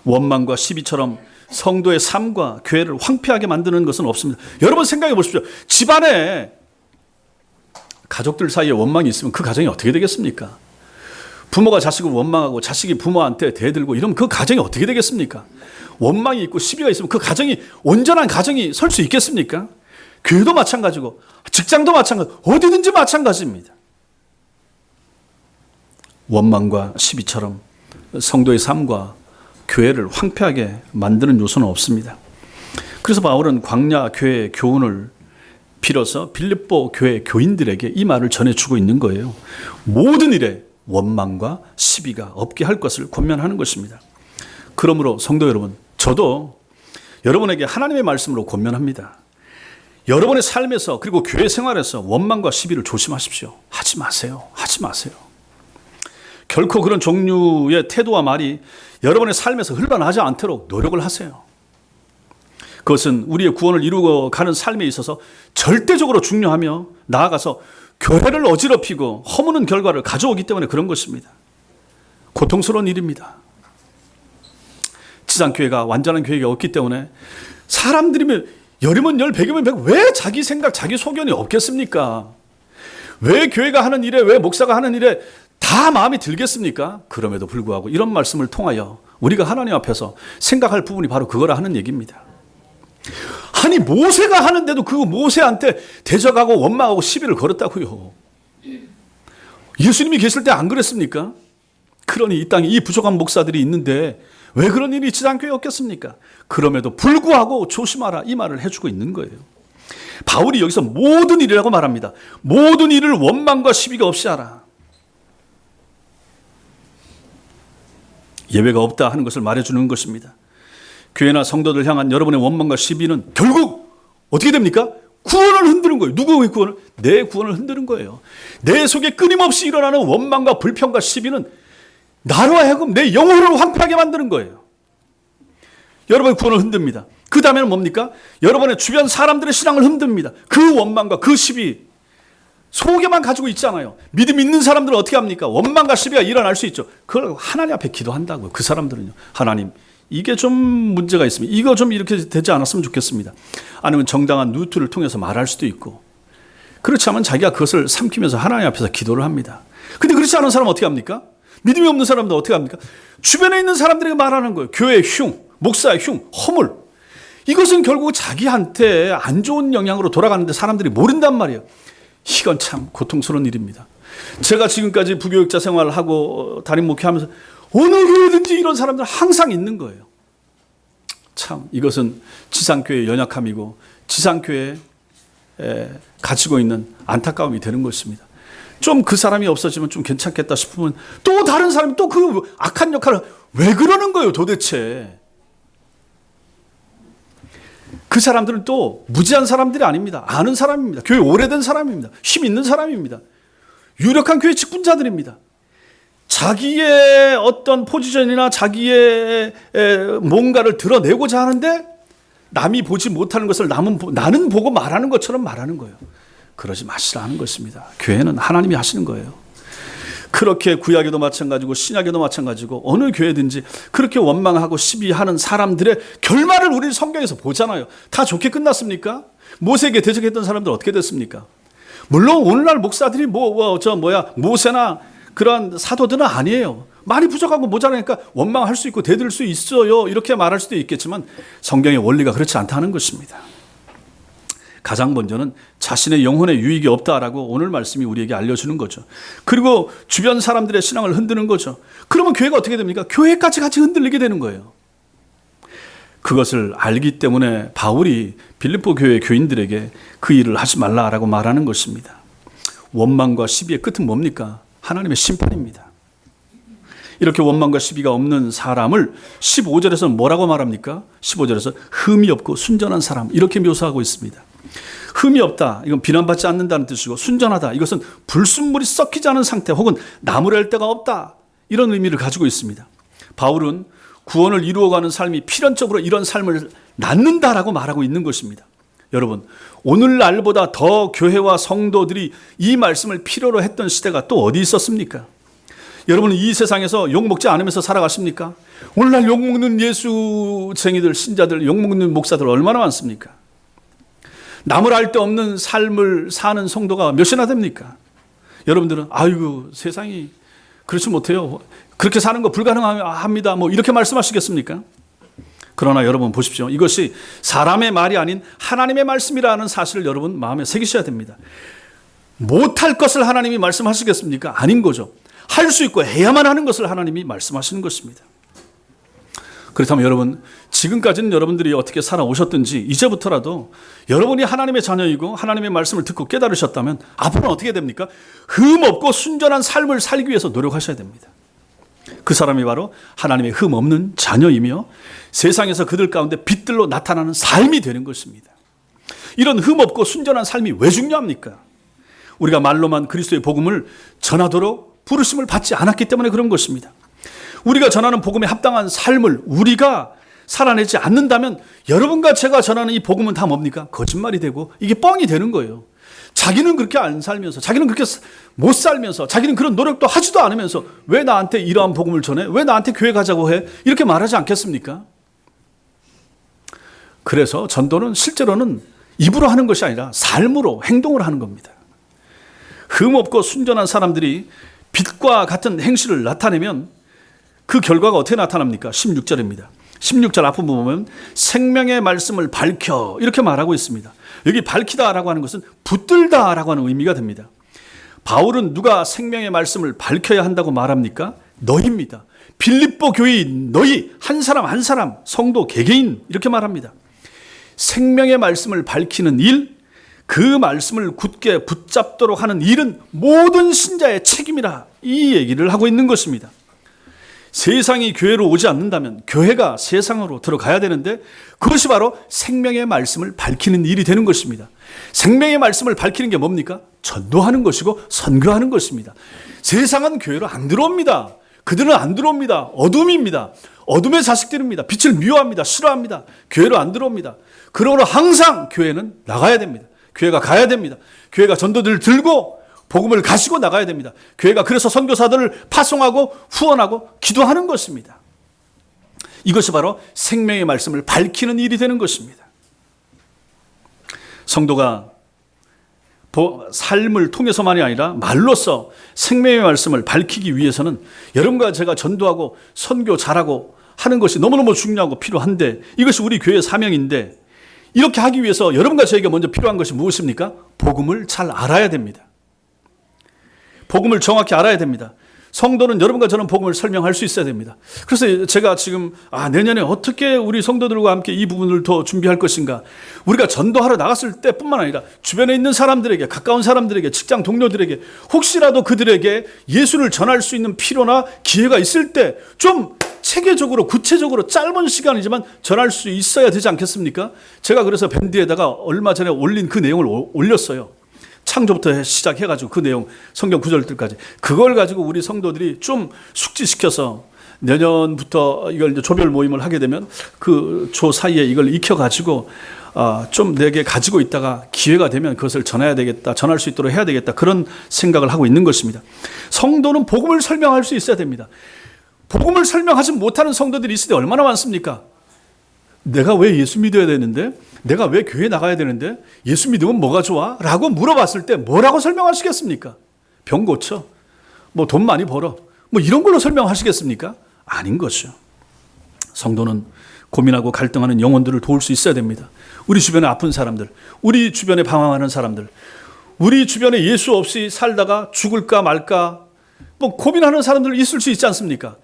원망과 시비처럼 성도의 삶과 교회를 황폐하게 만드는 것은 없습니다. 여러분 생각해 보십시오. 집안에 가족들 사이에 원망이 있으면 그 가정이 어떻게 되겠습니까? 부모가 자식을 원망하고 자식이 부모한테 대들고 이러면 그 가정이 어떻게 되겠습니까? 원망이 있고 시비가 있으면 그 가정이 온전한 가정이 설 수 있겠습니까? 교회도 마찬가지고 직장도 마찬가지고 어디든지 마찬가지입니다. 원망과 시비처럼 성도의 삶과 교회를 황폐하게 만드는 요소는 없습니다. 그래서 바울은 광야 교회의 교훈을 빌어서 빌립보 교회 교인들에게 이 말을 전해주고 있는 거예요. 모든 일에 원망과 시비가 없게 할 것을 권면하는 것입니다. 그러므로 성도 여러분, 저도 여러분에게 하나님의 말씀으로 권면합니다. 여러분의 삶에서 그리고 교회 생활에서 원망과 시비를 조심하십시오. 하지 마세요. 하지 마세요. 결코 그런 종류의 태도와 말이 여러분의 삶에서 흘러나지 않도록 노력을 하세요. 그것은 우리의 구원을 이루어 가는 삶에 있어서 절대적으로 중요하며 나아가서 교회를 어지럽히고 허무는 결과를 가져오기 때문에 그런 것입니다. 고통스러운 일입니다. 지상교회가 완전한 교회가 없기 때문에 사람들이면 열이면 열, 백이면 백, 왜 자기 생각, 자기 소견이 없겠습니까? 왜 교회가 하는 일에, 왜 목사가 하는 일에 다 마음이 들겠습니까? 그럼에도 불구하고 이런 말씀을 통하여 우리가 하나님 앞에서 생각할 부분이 바로 그거라 하는 얘기입니다. 아니 모세가 하는데도 그 모세한테 대적하고 원망하고 시비를 걸었다고요. 예수님이 계실 때 안 그랬습니까? 그러니 이 땅에 이 부족한 목사들이 있는데 왜 그런 일이 지상교회에 없겠습니까? 그럼에도 불구하고 조심하라 이 말을 해주고 있는 거예요. 바울이 여기서 모든 일이라고 말합니다. 모든 일을 원망과 시비가 없이 하라. 예외가 없다 하는 것을 말해주는 것입니다. 교회나 성도들 향한 여러분의 원망과 시비는 결국 어떻게 됩니까? 구원을 흔드는 거예요. 누구의 구원을? 내 구원을 흔드는 거예요. 내 속에 끊임없이 일어나는 원망과 불평과 시비는 나로 하여금 내 영혼을 황폐하게 만드는 거예요. 여러분의 구원을 흔듭니다. 그 다음에는 뭡니까? 여러분의 주변 사람들의 신앙을 흔듭니다. 그 원망과 그 시비 속에만 가지고 있잖아요. 믿음 있는 사람들은 어떻게 합니까? 원망과 시비가 일어날 수 있죠. 그걸 하나님 앞에 기도한다고요. 그 사람들은요. 하나님 이게 좀 문제가 있습니다. 이거 좀 이렇게 되지 않았으면 좋겠습니다. 아니면 정당한 루트를 통해서 말할 수도 있고 그렇지 않으면 자기가 그것을 삼키면서 하나님 앞에서 기도를 합니다. 근데 그렇지 않은 사람은 어떻게 합니까? 믿음이 없는 사람들 어떻게 합니까? 주변에 있는 사람들에게 말하는 거예요. 교회의 흉, 목사의 흉, 허물. 이것은 결국 자기한테 안 좋은 영향으로 돌아가는데 사람들이 모른단 말이에요. 이건 참 고통스러운 일입니다. 제가 지금까지 부교육자 생활을 하고 담임 목회하면서 어느 교회든지 이런 사람들 항상 있는 거예요. 참 이것은 지상교회의 연약함이고 지상교회에 가지고 있는 안타까움이 되는 것입니다. 좀 그 사람이 없어지면 좀 괜찮겠다 싶으면 또 다른 사람이 또 그 악한 역할을 왜 그러는 거예요, 도대체? 그 사람들은 또 무지한 사람들이 아닙니다. 아는 사람입니다. 교회 오래된 사람입니다. 힘 있는 사람입니다. 유력한 교회 직분자들입니다. 자기의 어떤 포지션이나 자기의 뭔가를 드러내고자 하는데 남이 보지 못하는 것을 나는 보고 말하는 것처럼 말하는 거예요. 그러지 마시라는 것입니다. 교회는 하나님이 하시는 거예요. 그렇게 구약에도 마찬가지고 신약에도 마찬가지고 어느 교회든지 그렇게 원망하고 시비하는 사람들의 결말을 우리 성경에서 보잖아요. 다 좋게 끝났습니까? 모세에게 대적했던 사람들 어떻게 됐습니까? 물론 오늘날 목사들이 모세나 그러한 사도들은 아니에요. 많이 부족하고 모자라니까 원망할 수 있고 대들 수 있어요. 이렇게 말할 수도 있겠지만 성경의 원리가 그렇지 않다는 것입니다. 가장 먼저는 자신의 영혼에 유익이 없다라고 오늘 말씀이 우리에게 알려주는 거죠. 그리고 주변 사람들의 신앙을 흔드는 거죠. 그러면 교회가 어떻게 됩니까? 교회까지 같이 흔들리게 되는 거예요. 그것을 알기 때문에 바울이 빌립보 교회 교인들에게 그 일을 하지 말라라고 말하는 것입니다. 원망과 시비의 끝은 뭡니까? 하나님의 심판입니다. 이렇게 원망과 시비가 없는 사람을 15절에서 뭐라고 말합니까? 15절에서 흠이 없고 순전한 사람 이렇게 묘사하고 있습니다. 흠이 없다, 이건 비난받지 않는다는 뜻이고, 순전하다, 이것은 불순물이 썩히지 않은 상태 혹은 나무랄 데가 없다, 이런 의미를 가지고 있습니다. 바울은 구원을 이루어가는 삶이 필연적으로 이런 삶을 낳는다라고 말하고 있는 것입니다. 여러분, 오늘날보다 더 교회와 성도들이 이 말씀을 필요로 했던 시대가 또 어디 있었습니까? 여러분은 이 세상에서 욕먹지 않으면서 살아가십니까? 오늘날 욕먹는 예수쟁이들, 신자들, 욕먹는 목사들 얼마나 많습니까? 남을 알 데 없는 삶을 사는 성도가 몇이나 됩니까? 여러분들은 아이고 세상이 그렇지 못해요. 그렇게 사는 거 불가능합니다. 이렇게 말씀하시겠습니까? 그러나 여러분 보십시오. 이것이 사람의 말이 아닌 하나님의 말씀이라는 사실을 여러분 마음에 새기셔야 됩니다. 못할 것을 하나님이 말씀하시겠습니까? 아닌 거죠. 할 수 있고 해야만 하는 것을 하나님이 말씀하시는 것입니다. 그렇다면 여러분, 지금까지는 여러분들이 어떻게 살아오셨든지 이제부터라도 여러분이 하나님의 자녀이고 하나님의 말씀을 듣고 깨달으셨다면 앞으로는 어떻게 됩니까? 흠 없고 순전한 삶을 살기 위해서 노력하셔야 됩니다. 그 사람이 바로 하나님의 흠 없는 자녀이며 세상에서 그들 가운데 빛들로 나타나는 삶이 되는 것입니다. 이런 흠 없고 순전한 삶이 왜 중요합니까? 우리가 말로만 그리스도의 복음을 전하도록 부르심을 받지 않았기 때문에 그런 것입니다. 우리가 전하는 복음에 합당한 삶을 우리가 살아내지 않는다면 여러분과 제가 전하는 이 복음은 다 뭡니까? 거짓말이 되고 이게 뻥이 되는 거예요. 자기는 그렇게 안 살면서, 자기는 그렇게 못 살면서, 자기는 그런 노력도 하지도 않으면서 왜 나한테 이러한 복음을 전해? 왜 나한테 교회 가자고 해? 이렇게 말하지 않겠습니까? 그래서 전도는 실제로는 입으로 하는 것이 아니라 삶으로 행동을 하는 겁니다. 흠없고 순전한 사람들이 빛과 같은 행실을 나타내면 그 결과가 어떻게 나타납니까? 16절입니다. 16절 앞부분 보면 생명의 말씀을 밝혀 이렇게 말하고 있습니다. 여기 밝히다라고 하는 것은 붙들다라고 하는 의미가 됩니다. 바울은 누가 생명의 말씀을 밝혀야 한다고 말합니까? 너희입니다. 빌립보 교인 너희 한 사람 한 사람 성도 개개인 이렇게 말합니다. 생명의 말씀을 밝히는 일, 그 말씀을 굳게 붙잡도록 하는 일은 모든 신자의 책임이라 이 얘기를 하고 있는 것입니다. 세상이 교회로 오지 않는다면 교회가 세상으로 들어가야 되는데 그것이 바로 생명의 말씀을 밝히는 일이 되는 것입니다. 생명의 말씀을 밝히는 게 뭡니까? 전도하는 것이고 선교하는 것입니다. 세상은 교회로 안 들어옵니다. 그들은 안 들어옵니다. 어둠입니다. 어둠의 자식들입니다. 빛을 미워합니다. 싫어합니다. 교회로 안 들어옵니다. 그러므로 항상 교회는 나가야 됩니다. 교회가 가야 됩니다. 교회가 전도들을 들고 복음을 가지고 나가야 됩니다. 교회가 그래서 선교사들을 파송하고 후원하고 기도하는 것입니다. 이것이 바로 생명의 말씀을 밝히는 일이 되는 것입니다. 성도가 삶을 통해서만이 아니라 말로써 생명의 말씀을 밝히기 위해서는 여러분과 제가 전도하고 선교 잘하고 하는 것이 너무너무 중요하고 필요한데 이것이 우리 교회의 사명인데 이렇게 하기 위해서 여러분과 저에게 먼저 필요한 것이 무엇입니까? 복음을 잘 알아야 됩니다. 복음을 정확히 알아야 됩니다. 성도는 여러분과 저는 복음을 설명할 수 있어야 됩니다. 그래서 제가 지금 내년에 어떻게 우리 성도들과 함께 이 부분을 더 준비할 것인가. 우리가 전도하러 나갔을 때뿐만 아니라 주변에 있는 사람들에게, 가까운 사람들에게, 직장 동료들에게 혹시라도 그들에게 예수를 전할 수 있는 필요나 기회가 있을 때 좀 체계적으로 구체적으로 짧은 시간이지만 전할 수 있어야 되지 않겠습니까? 제가 그래서 밴드에다가 얼마 전에 올린 그 내용을 올렸어요. 창조부터 시작해가지고 그 내용 성경 구절들까지 그걸 가지고 우리 성도들이 좀 숙지시켜서 내년부터 이걸 이제 조별 모임을 하게 되면 그 조 사이에 이걸 익혀가지고 좀 내게 가지고 있다가 기회가 되면 그것을 전해야 되겠다, 전할 수 있도록 해야 되겠다, 그런 생각을 하고 있는 것입니다. 성도는 복음을 설명할 수 있어야 됩니다. 복음을 설명하지 못하는 성도들이 있을 때 얼마나 많습니까? 내가 왜 예수 믿어야 되는데? 내가 왜 교회 나가야 되는데? 예수 믿으면 뭐가 좋아? 라고 물어봤을 때 뭐라고 설명하시겠습니까? 병 고쳐? 뭐 돈 많이 벌어? 뭐 이런 걸로 설명하시겠습니까? 아닌 거죠. 성도는 고민하고 갈등하는 영혼들을 도울 수 있어야 됩니다. 우리 주변에 아픈 사람들, 우리 주변에 방황하는 사람들, 우리 주변에 예수 없이 살다가 죽을까 말까 뭐 고민하는 사람들 있을 수 있지 않습니까?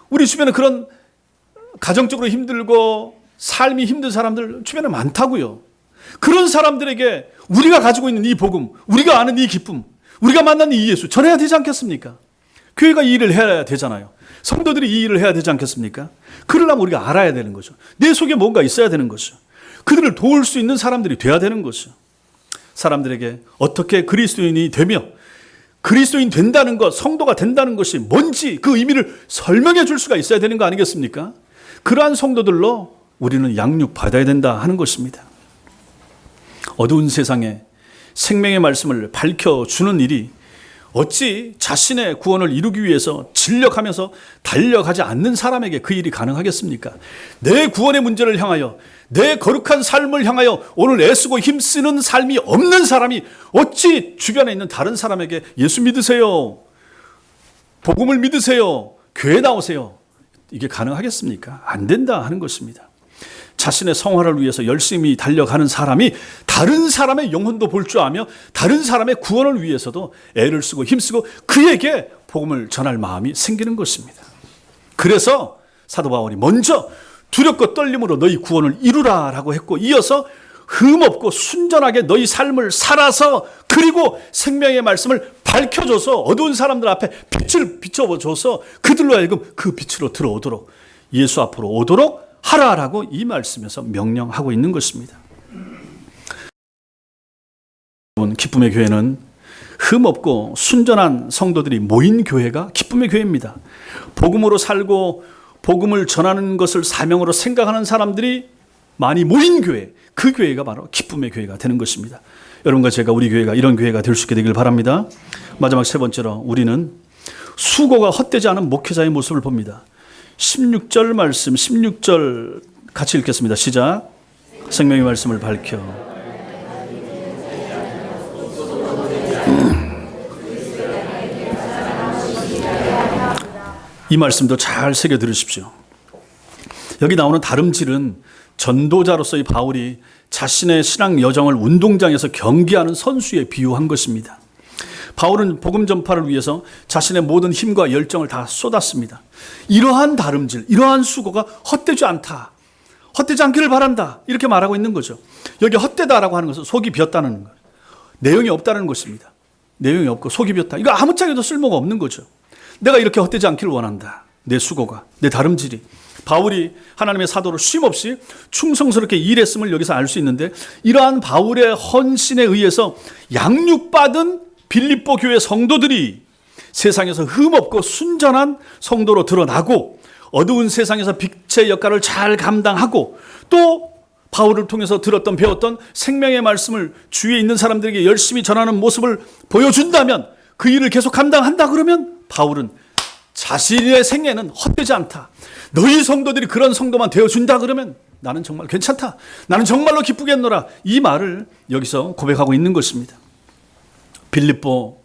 우리 주변에 그런 가정적으로 힘들고 삶이 힘든 사람들 주변에 많다고요. 그런 사람들에게 우리가 가지고 있는 이 복음, 우리가 아는 이 기쁨, 우리가 만난 이 예수 전해야 되지 않겠습니까? 교회가 이 일을 해야 되잖아요. 성도들이 이 일을 해야 되지 않겠습니까? 그러려면 우리가 알아야 되는 거죠. 내 속에 뭔가 있어야 되는 거죠. 그들을 도울 수 있는 사람들이 돼야 되는 거죠. 사람들에게 어떻게 그리스도인이 되며 그리스도인 된다는 것, 성도가 된다는 것이 뭔지 그 의미를 설명해 줄 수가 있어야 되는 거 아니겠습니까? 그러한 성도들로 우리는 양육받아야 된다 하는 것입니다. 어두운 세상에 생명의 말씀을 밝혀주는 일이 어찌 자신의 구원을 이루기 위해서 진력하면서 달려가지 않는 사람에게 그 일이 가능하겠습니까? 내 구원의 문제를 향하여, 내 거룩한 삶을 향하여 오늘 애쓰고 힘쓰는 삶이 없는 사람이 어찌 주변에 있는 다른 사람에게 예수 믿으세요, 복음을 믿으세요, 교회 나오세요, 이게 가능하겠습니까? 안 된다 하는 것입니다. 자신의 성화를 위해서 열심히 달려가는 사람이 다른 사람의 영혼도 볼 줄 아며 다른 사람의 구원을 위해서도 애를 쓰고 힘쓰고 그에게 복음을 전할 마음이 생기는 것입니다. 그래서 사도 바울이 먼저 두렵고 떨림으로 너희 구원을 이루라 라고 했고, 이어서 흠없고 순전하게 너희 삶을 살아서 그리고 생명의 말씀을 밝혀줘서 어두운 사람들 앞에 빛을 비춰줘서 그들로 하여금 그 빛으로 들어오도록, 예수 앞으로 오도록 하라라고 이 말씀에서 명령하고 있는 것입니다. 기쁨의 교회는 흠없고 순전한 성도들이 모인 교회가 기쁨의 교회입니다. 복음으로 살고 복음을 전하는 것을 사명으로 생각하는 사람들이 많이 모인 교회, 그 교회가 바로 기쁨의 교회가 되는 것입니다. 여러분과 제가 우리 교회가 이런 교회가 될 수 있게 되길 바랍니다. 마지막 세 번째로 우리는 수고가 헛되지 않은 목회자의 모습을 봅니다. 16절 말씀, 16절 같이 읽겠습니다. 시작. 생명의 말씀을 밝혀. 이 말씀도 잘 새겨 들으십시오. 여기 나오는 다름질은 전도자로서의 바울이 자신의 신앙 여정을 운동장에서 경기하는 선수에 비유한 것입니다. 바울은 복음 전파를 위해서 자신의 모든 힘과 열정을 다 쏟았습니다. 이러한 다름질, 이러한 수고가 헛되지 않다, 헛되지 않기를 바란다, 이렇게 말하고 있는 거죠. 여기 헛되다라고 하는 것은 속이 비었다는 거예요. 내용이 없다는 것입니다. 내용이 없고 속이 비었다, 이거 아무짝에도 쓸모가 없는 거죠. 내가 이렇게 헛되지 않기를 원한다. 내 수고가, 내 다름질이. 바울이 하나님의 사도로 쉼없이 충성스럽게 일했음을 여기서 알 수 있는데, 이러한 바울의 헌신에 의해서 양육받은 빌립보 교회 성도들이 세상에서 흠없고 순전한 성도로 드러나고 어두운 세상에서 빛의 역할을 잘 감당하고 또 바울을 통해서 들었던 배웠던 생명의 말씀을 주위에 있는 사람들에게 열심히 전하는 모습을 보여준다면, 그 일을 계속 감당한다 그러면 바울은 자신의 생애는 헛되지 않다. 너희 성도들이 그런 성도만 되어준다 그러면 나는 정말 괜찮다. 나는 정말로 기쁘겠노라. 이 말을 여기서 고백하고 있는 것입니다. 빌립보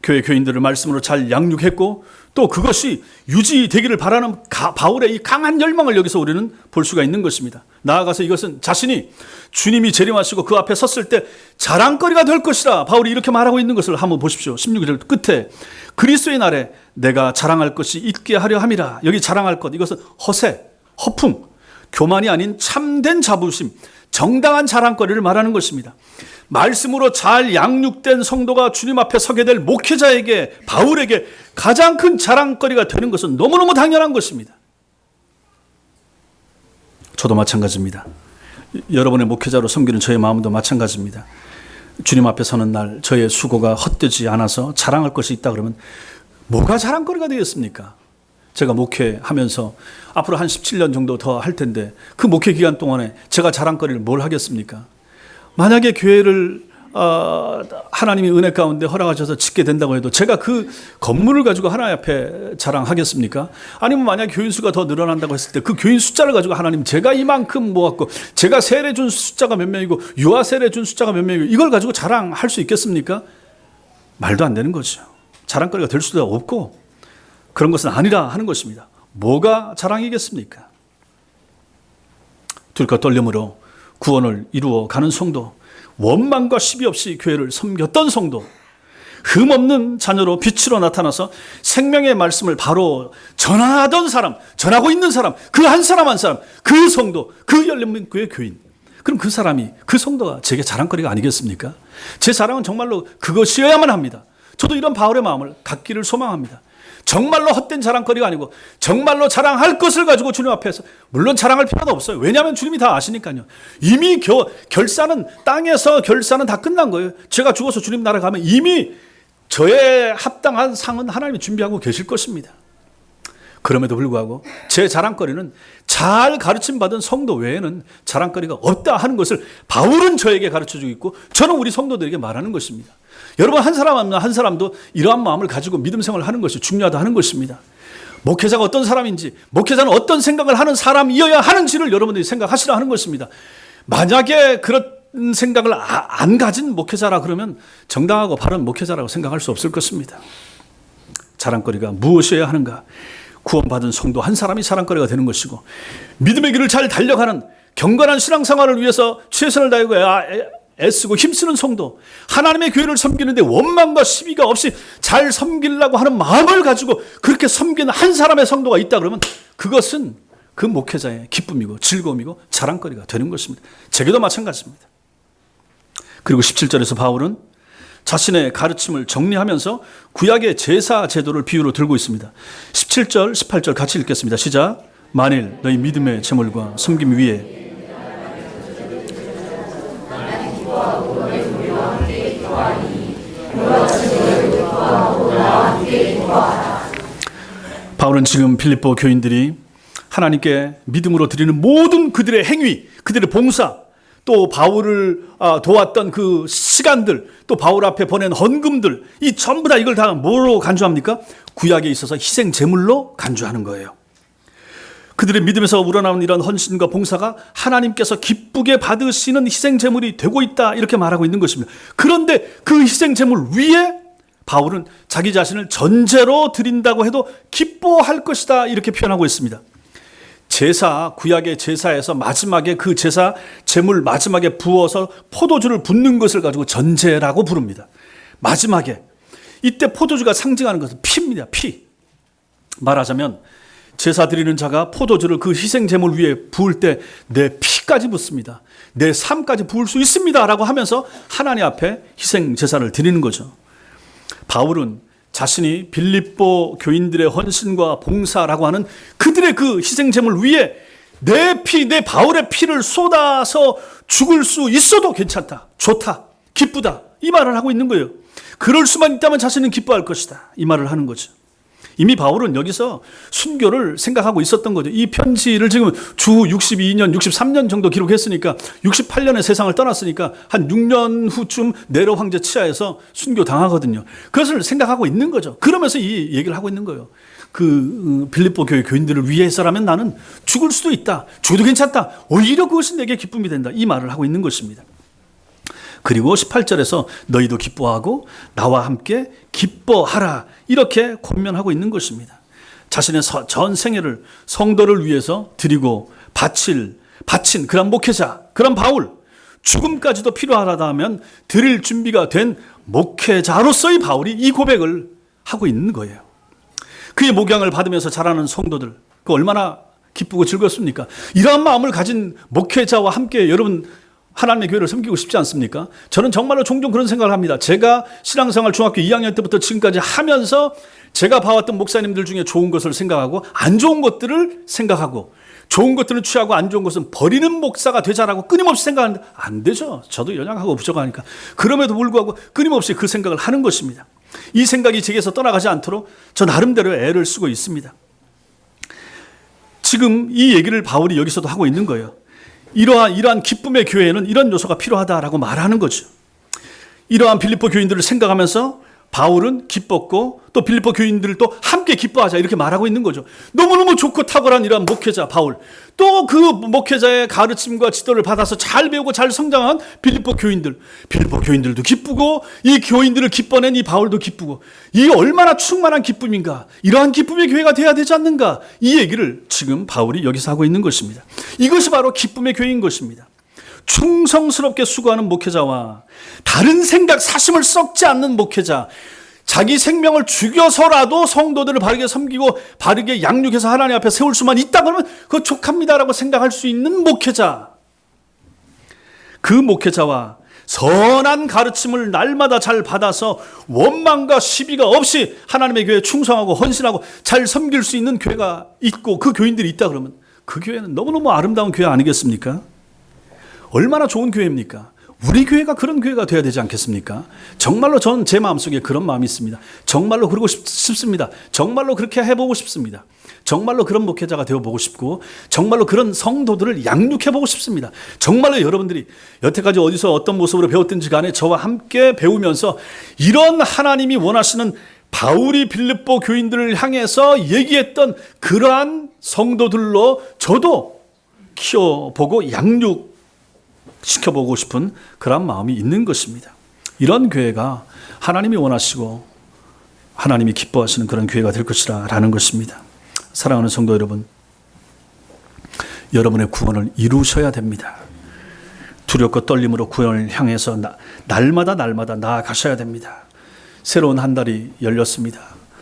교회 교인들을 말씀으로 잘 양육했고 또 그것이 유지되기를 바라는 바울의 이 강한 열망을 여기서 우리는 볼 수가 있는 것입니다. 나아가서 이것은 자신이 주님이 재림하시고 그 앞에 섰을 때 자랑거리가 될 것이라 바울이 이렇게 말하고 있는 것을 한번 보십시오. 16절 끝에 그리스도의 날에 내가 자랑할 것이 있게 하려 함이라. 여기 자랑할 것, 이것은 허세, 허풍, 교만이 아닌 참된 자부심, 정당한 자랑거리를 말하는 것입니다. 말씀으로 잘 양육된 성도가 주님 앞에 서게 될 목회자에게, 바울에게 가장 큰 자랑거리가 되는 것은 너무너무 당연한 것입니다. 저도 마찬가지입니다. 여러분의 목회자로 섬기는 저의 마음도 마찬가지입니다. 주님 앞에 서는 날 저의 수고가 헛되지 않아서 자랑할 것이 있다 그러면 뭐가 자랑거리가 되겠습니까? 제가 목회하면서 앞으로 한 17년 정도 더 할 텐데 그 목회 기간 동안에 제가 자랑거리를 뭘 하겠습니까? 만약에 교회를 하나님이 은혜 가운데 허락하셔서 짓게 된다고 해도 제가 그 건물을 가지고 하나님 앞에 자랑하겠습니까? 아니면 만약 교인 수가 더 늘어난다고 했을 때 그 교인 숫자를 가지고 하나님 제가 이만큼 모았고 제가 세례 준 숫자가 몇 명이고 유아 세례 준 숫자가 몇 명이고 이걸 가지고 자랑할 수 있겠습니까? 말도 안 되는 거죠. 자랑거리가 될 수도 없고 그런 것은 아니라 하는 것입니다. 뭐가 자랑이겠습니까? 둘과 떨림으로 구원을 이루어 가는 성도, 원망과 시비 없이 교회를 섬겼던 성도, 흠없는 자녀로 빛으로 나타나서 생명의 말씀을 바로 전하던 사람, 전하고 있는 사람, 그 한 사람 한 사람, 그 성도, 그 열린교회 교인. 그럼 그 사람이, 그 성도가 제게 자랑거리가 아니겠습니까? 제 자랑은 정말로 그것이어야만 합니다. 저도 이런 바울의 마음을 갖기를 소망합니다. 정말로 헛된 자랑거리가 아니고 정말로 자랑할 것을 가지고 주님 앞에서, 물론 자랑할 필요도 없어요. 왜냐하면 주님이 다 아시니까요. 이미 결사는, 땅에서 결사는 다 끝난 거예요. 제가 죽어서 주님 나라 가면 이미 저의 합당한 상은 하나님이 준비하고 계실 것입니다. 그럼에도 불구하고 제 자랑거리는 잘 가르침 받은 성도 외에는 자랑거리가 없다 하는 것을 바울은 저에게 가르쳐주고 있고 저는 우리 성도들에게 말하는 것입니다. 여러분 한 사람도 이러한 마음을 가지고 믿음 생활을 하는 것이 중요하다 하는 것입니다. 목회자가 어떤 사람인지, 목회자는 어떤 생각을 하는 사람이어야 하는지를 여러분들이 생각하시라 하는 것입니다. 만약에 그런 생각을 안 가진 목회자라 그러면 정당하고 바른 목회자라고 생각할 수 없을 것입니다. 자랑거리가 무엇이어야 하는가? 구원받은 성도 한 사람이 자랑거리가 되는 것이고, 믿음의 길을 잘 달려가는 경건한 신앙생활을 위해서 최선을 다하고 애쓰고 힘쓰는 성도, 하나님의 교회를 섬기는데 원망과 시비가 없이 잘 섬기려고 하는 마음을 가지고 그렇게 섬기는 한 사람의 성도가 있다 그러면 그것은 그 목회자의 기쁨이고 즐거움이고 자랑거리가 되는 것입니다. 제게도 마찬가지입니다. 그리고 17절에서 바울은 자신의 가르침을 정리하면서 구약의 제사 제도를 비유로 들고 있습니다. 17절, 18절 같이 읽겠습니다. 시작. 만일 너희 믿음의 제물과 섬김 위에 바울은 지금 빌립보 교인들이 하나님께 믿음으로 드리는 모든 그들의 행위, 그들의 봉사, 또 바울을 도왔던 그 시간들, 또 바울 앞에 보낸 헌금들, 이 전부 다 이걸 다 뭐로 간주합니까? 구약에 있어서 희생 제물로 간주하는 거예요. 그들의 믿음에서 우러나온 이런 헌신과 봉사가 하나님께서 기쁘게 받으시는 희생 제물이 되고 있다, 이렇게 말하고 있는 것입니다. 그런데 그 희생 제물 위에 바울은 자기 자신을 전제로 드린다고 해도 기뻐할 것이다, 이렇게 표현하고 있습니다. 제사, 구약의 제사에서 마지막에 그 제사 제물 마지막에 부어서 포도주를 붓는 것을 가지고 전제라고 부릅니다. 마지막에 이때 포도주가 상징하는 것은 피입니다. 피. 말하자면 제사 드리는 자가 포도주를 그 희생 제물 위에 부을 때 내 피까지 붓습니다. 내 삶까지 부을 수 있습니다 라고 하면서 하나님 앞에 희생 제사를 드리는 거죠. 바울은 자신이 빌립보 교인들의 헌신과 봉사라고 하는 그들의 그 희생 제물 위에 내 피, 내 바울의 피를 쏟아서 죽을 수 있어도 괜찮다, 좋다, 기쁘다, 이 말을 하고 있는 거예요. 그럴 수만 있다면 자신은 기뻐할 것이다, 이 말을 하는 거죠. 이미 바울은 여기서 순교를 생각하고 있었던 거죠. 이 편지를 지금 주 62년, 63년 정도 기록했으니까 68년에 세상을 떠났으니까 한 6년 후쯤 네로 황제 치하에서 순교 당하거든요. 그것을 생각하고 있는 거죠. 그러면서 이 얘기를 하고 있는 거예요. 그 빌립보 교회 교인들을 위해서라면 나는 죽을 수도 있다, 죽어도 괜찮다, 오히려 그것이 내게 기쁨이 된다, 이 말을 하고 있는 것입니다. 그리고 18절에서 너희도 기뻐하고 나와 함께 기뻐하라, 이렇게 권면하고 있는 것입니다. 자신의 전 생애를 성도를 위해서 드리고 바친 그런 목회자, 그런 바울, 죽음까지도 필요하다면 드릴 준비가 된 목회자로서의 바울이 이 고백을 하고 있는 거예요. 그의 목양을 받으면서 자라는 성도들, 그 얼마나 기쁘고 즐겁습니까? 이러한 마음을 가진 목회자와 함께 여러분 하나님의 교회를 섬기고 싶지 않습니까? 저는 정말로 종종 그런 생각을 합니다. 제가 신앙생활 중학교 2학년 때부터 지금까지 하면서 제가 봐왔던 목사님들 중에 좋은 것을 생각하고 안 좋은 것들을 생각하고 좋은 것들은 취하고 안 좋은 것은 버리는 목사가 되자라고 끊임없이 생각하는데 안 되죠. 저도 연약하고 부족하니까. 그럼에도 불구하고 끊임없이 그 생각을 하는 것입니다. 이 생각이 제게서 떠나가지 않도록 저 나름대로 애를 쓰고 있습니다. 지금 이 얘기를 바울이 여기서도 하고 있는 거예요. 이러한 기쁨의 교회에는 이런 요소가 필요하다라고 말하는 거죠. 이러한 빌립보 교인들을 생각하면서 바울은 기뻤고 또 빌립보 교인들도 함께 기뻐하자 이렇게 말하고 있는 거죠. 너무너무 좋고 탁월한 이러한 목회자 바울, 또 그 목회자의 가르침과 지도를 받아서 잘 배우고 잘 성장한 빌립보 교인들도 기쁘고 이 교인들을 기뻐낸 이 바울도 기쁘고 이 얼마나 충만한 기쁨인가, 이러한 기쁨의 교회가 돼야 되지 않는가, 이 얘기를 지금 바울이 여기서 하고 있는 것입니다. 이것이 바로 기쁨의 교회인 것입니다. 충성스럽게 수고하는 목회자와 다른 생각 사심을 썩지 않는 목회자, 자기 생명을 죽여서라도 성도들을 바르게 섬기고 바르게 양육해서 하나님 앞에 세울 수만 있다 그러면 그거 족합니다라고 생각할 수 있는 목회자, 그 목회자와 선한 가르침을 날마다 잘 받아서 원망과 시비가 없이 하나님의 교회에 충성하고 헌신하고 잘 섬길 수 있는 교회가 있고 그 교인들이 있다 그러면 그 교회는 너무너무 아름다운 교회 아니겠습니까? 얼마나 좋은 교회입니까? 우리 교회가 그런 교회가 돼야 되지 않겠습니까? 정말로 저는 제 마음속에 그런 마음이 있습니다. 정말로 그러고 싶습니다. 정말로 그렇게 해보고 싶습니다. 정말로 그런 목회자가 되어보고 싶고 정말로 그런 성도들을 양육해보고 싶습니다. 정말로 여러분들이 여태까지 어디서 어떤 모습으로 배웠든지 간에 저와 함께 배우면서 이런 하나님이 원하시는 바울이 빌립보 교인들을 향해서 얘기했던 그러한 성도들로 저도 키워보고 양육시켜보고 싶은 그런 마음이 있는 것입니다. 이런 교회가 하나님이 원하시고 하나님이 기뻐하시는 그런 교회가 될 것이라는 것입니다. 사랑하는 성도 여러분, 여러분의 구원을 이루셔야 됩니다. 두렵고 떨림으로 구원을 향해서 날마다 나아가셔야 됩니다. 새로운 한 달이 열렸습니다.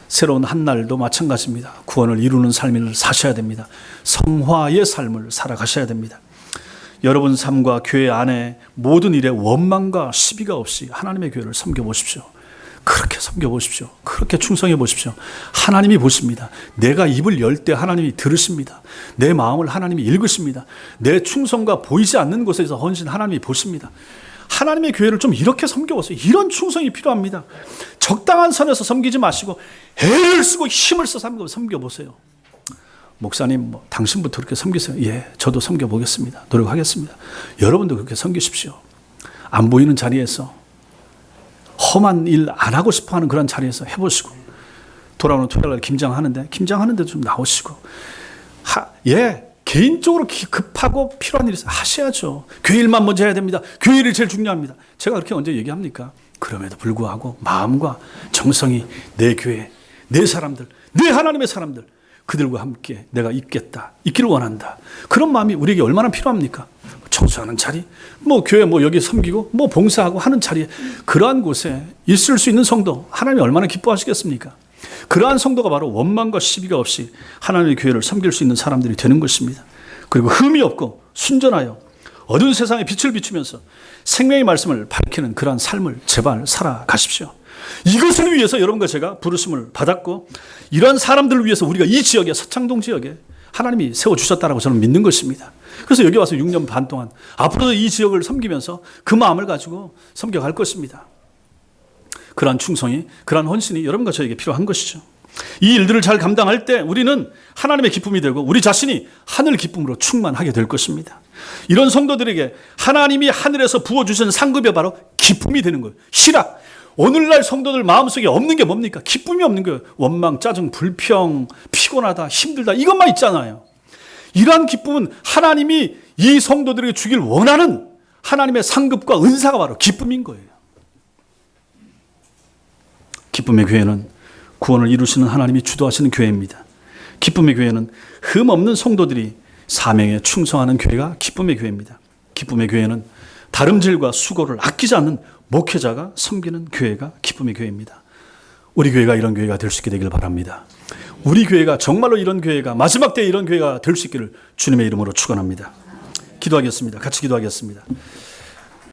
새로운 한 날도 마찬가지입니다. 구원을 이루는 삶을 사셔야 됩니다. 성화의 삶을 살아가셔야 됩니다. 여러분 삶과 교회 안에 모든 일에 원망과 시비가 없이 하나님의 교회를 섬겨보십시오. 그렇게 섬겨보십시오. 그렇게 충성해 보십시오. 하나님이 보십니다. 내가 입을 열 때 하나님이 들으십니다. 내 마음을 하나님이 읽으십니다. 내 충성과 보이지 않는 곳에서 헌신 하나님이 보십니다. 하나님의 교회를 좀 이렇게 섬겨보세요. 이런 충성이 필요합니다. 적당한 선에서 섬기지 마시고 애를 쓰고 힘을 써서 섬겨보세요. 목사님, 당신부터 그렇게 섬기세요. 예, 저도 섬겨보겠습니다. 노력하겠습니다. 여러분도 그렇게 섬기십시오. 안 보이는 자리에서 험한 일 안 하고 싶어 하는 그런 자리에서 해보시고, 돌아오는 토요일날 김장하는데 좀 나오시고, 개인적으로 급하고 필요한 일이 있어요. 하셔야죠. 교회 일만 먼저 해야 됩니다. 교회 일이 제일 중요합니다. 제가 그렇게 언제 얘기합니까? 그럼에도 불구하고 마음과 정성이 내 교회, 내 사람들, 내 하나님의 사람들, 그들과 함께 내가 있기를 원한다. 그런 마음이 우리에게 얼마나 필요합니까? 청소하는 자리, 교회 여기 섬기고 봉사하고 하는 자리에, 그러한 곳에 있을 수 있는 성도, 하나님이 얼마나 기뻐하시겠습니까? 그러한 성도가 바로 원망과 시비가 없이 하나님의 교회를 섬길 수 있는 사람들이 되는 것입니다. 그리고 흠이 없고 순전하여 어두운 세상에 빛을 비추면서 생명의 말씀을 밝히는 그러한 삶을 제발 살아가십시오. 이것을 위해서 여러분과 제가 부르심을 받았고, 이러한 사람들을 위해서 우리가 이 지역에, 서창동 지역에 하나님이 세워주셨다라고 저는 믿는 것입니다. 그래서 여기 와서 6년 반 동안 앞으로도 이 지역을 섬기면서 그 마음을 가지고 섬겨갈 것입니다. 그러한 충성이, 그러한 헌신이 여러분과 저에게 필요한 것이죠. 이 일들을 잘 감당할 때 우리는 하나님의 기쁨이 되고 우리 자신이 하늘 기쁨으로 충만하게 될 것입니다. 이런 성도들에게 하나님이 하늘에서 부어주신 상급이 바로 기쁨이 되는 거예요. 희락. 오늘날 성도들 마음속에 없는 게 뭡니까? 기쁨이 없는 거예요. 원망, 짜증, 불평, 피곤하다, 힘들다, 이것만 있잖아요. 이러한 기쁨은 하나님이 이 성도들에게 주길 원하는 하나님의 상급과 은사가 바로 기쁨인 거예요. 기쁨의 교회는 구원을 이루시는 하나님이 주도하시는 교회입니다. 기쁨의 교회는 흠 없는 성도들이 사명에 충성하는 교회가 기쁨의 교회입니다. 기쁨의 교회는 다름질과 수고를 아끼지 않는 목회자가 섬기는 교회가 기쁨의 교회입니다. 우리 교회가 이런 교회가 될 수 있게 되길 바랍니다. 우리 교회가 정말로 이런 교회가, 마지막 때에 이런 교회가 될 수 있기를 주님의 이름으로 축원합니다. 기도하겠습니다. 같이 기도하겠습니다.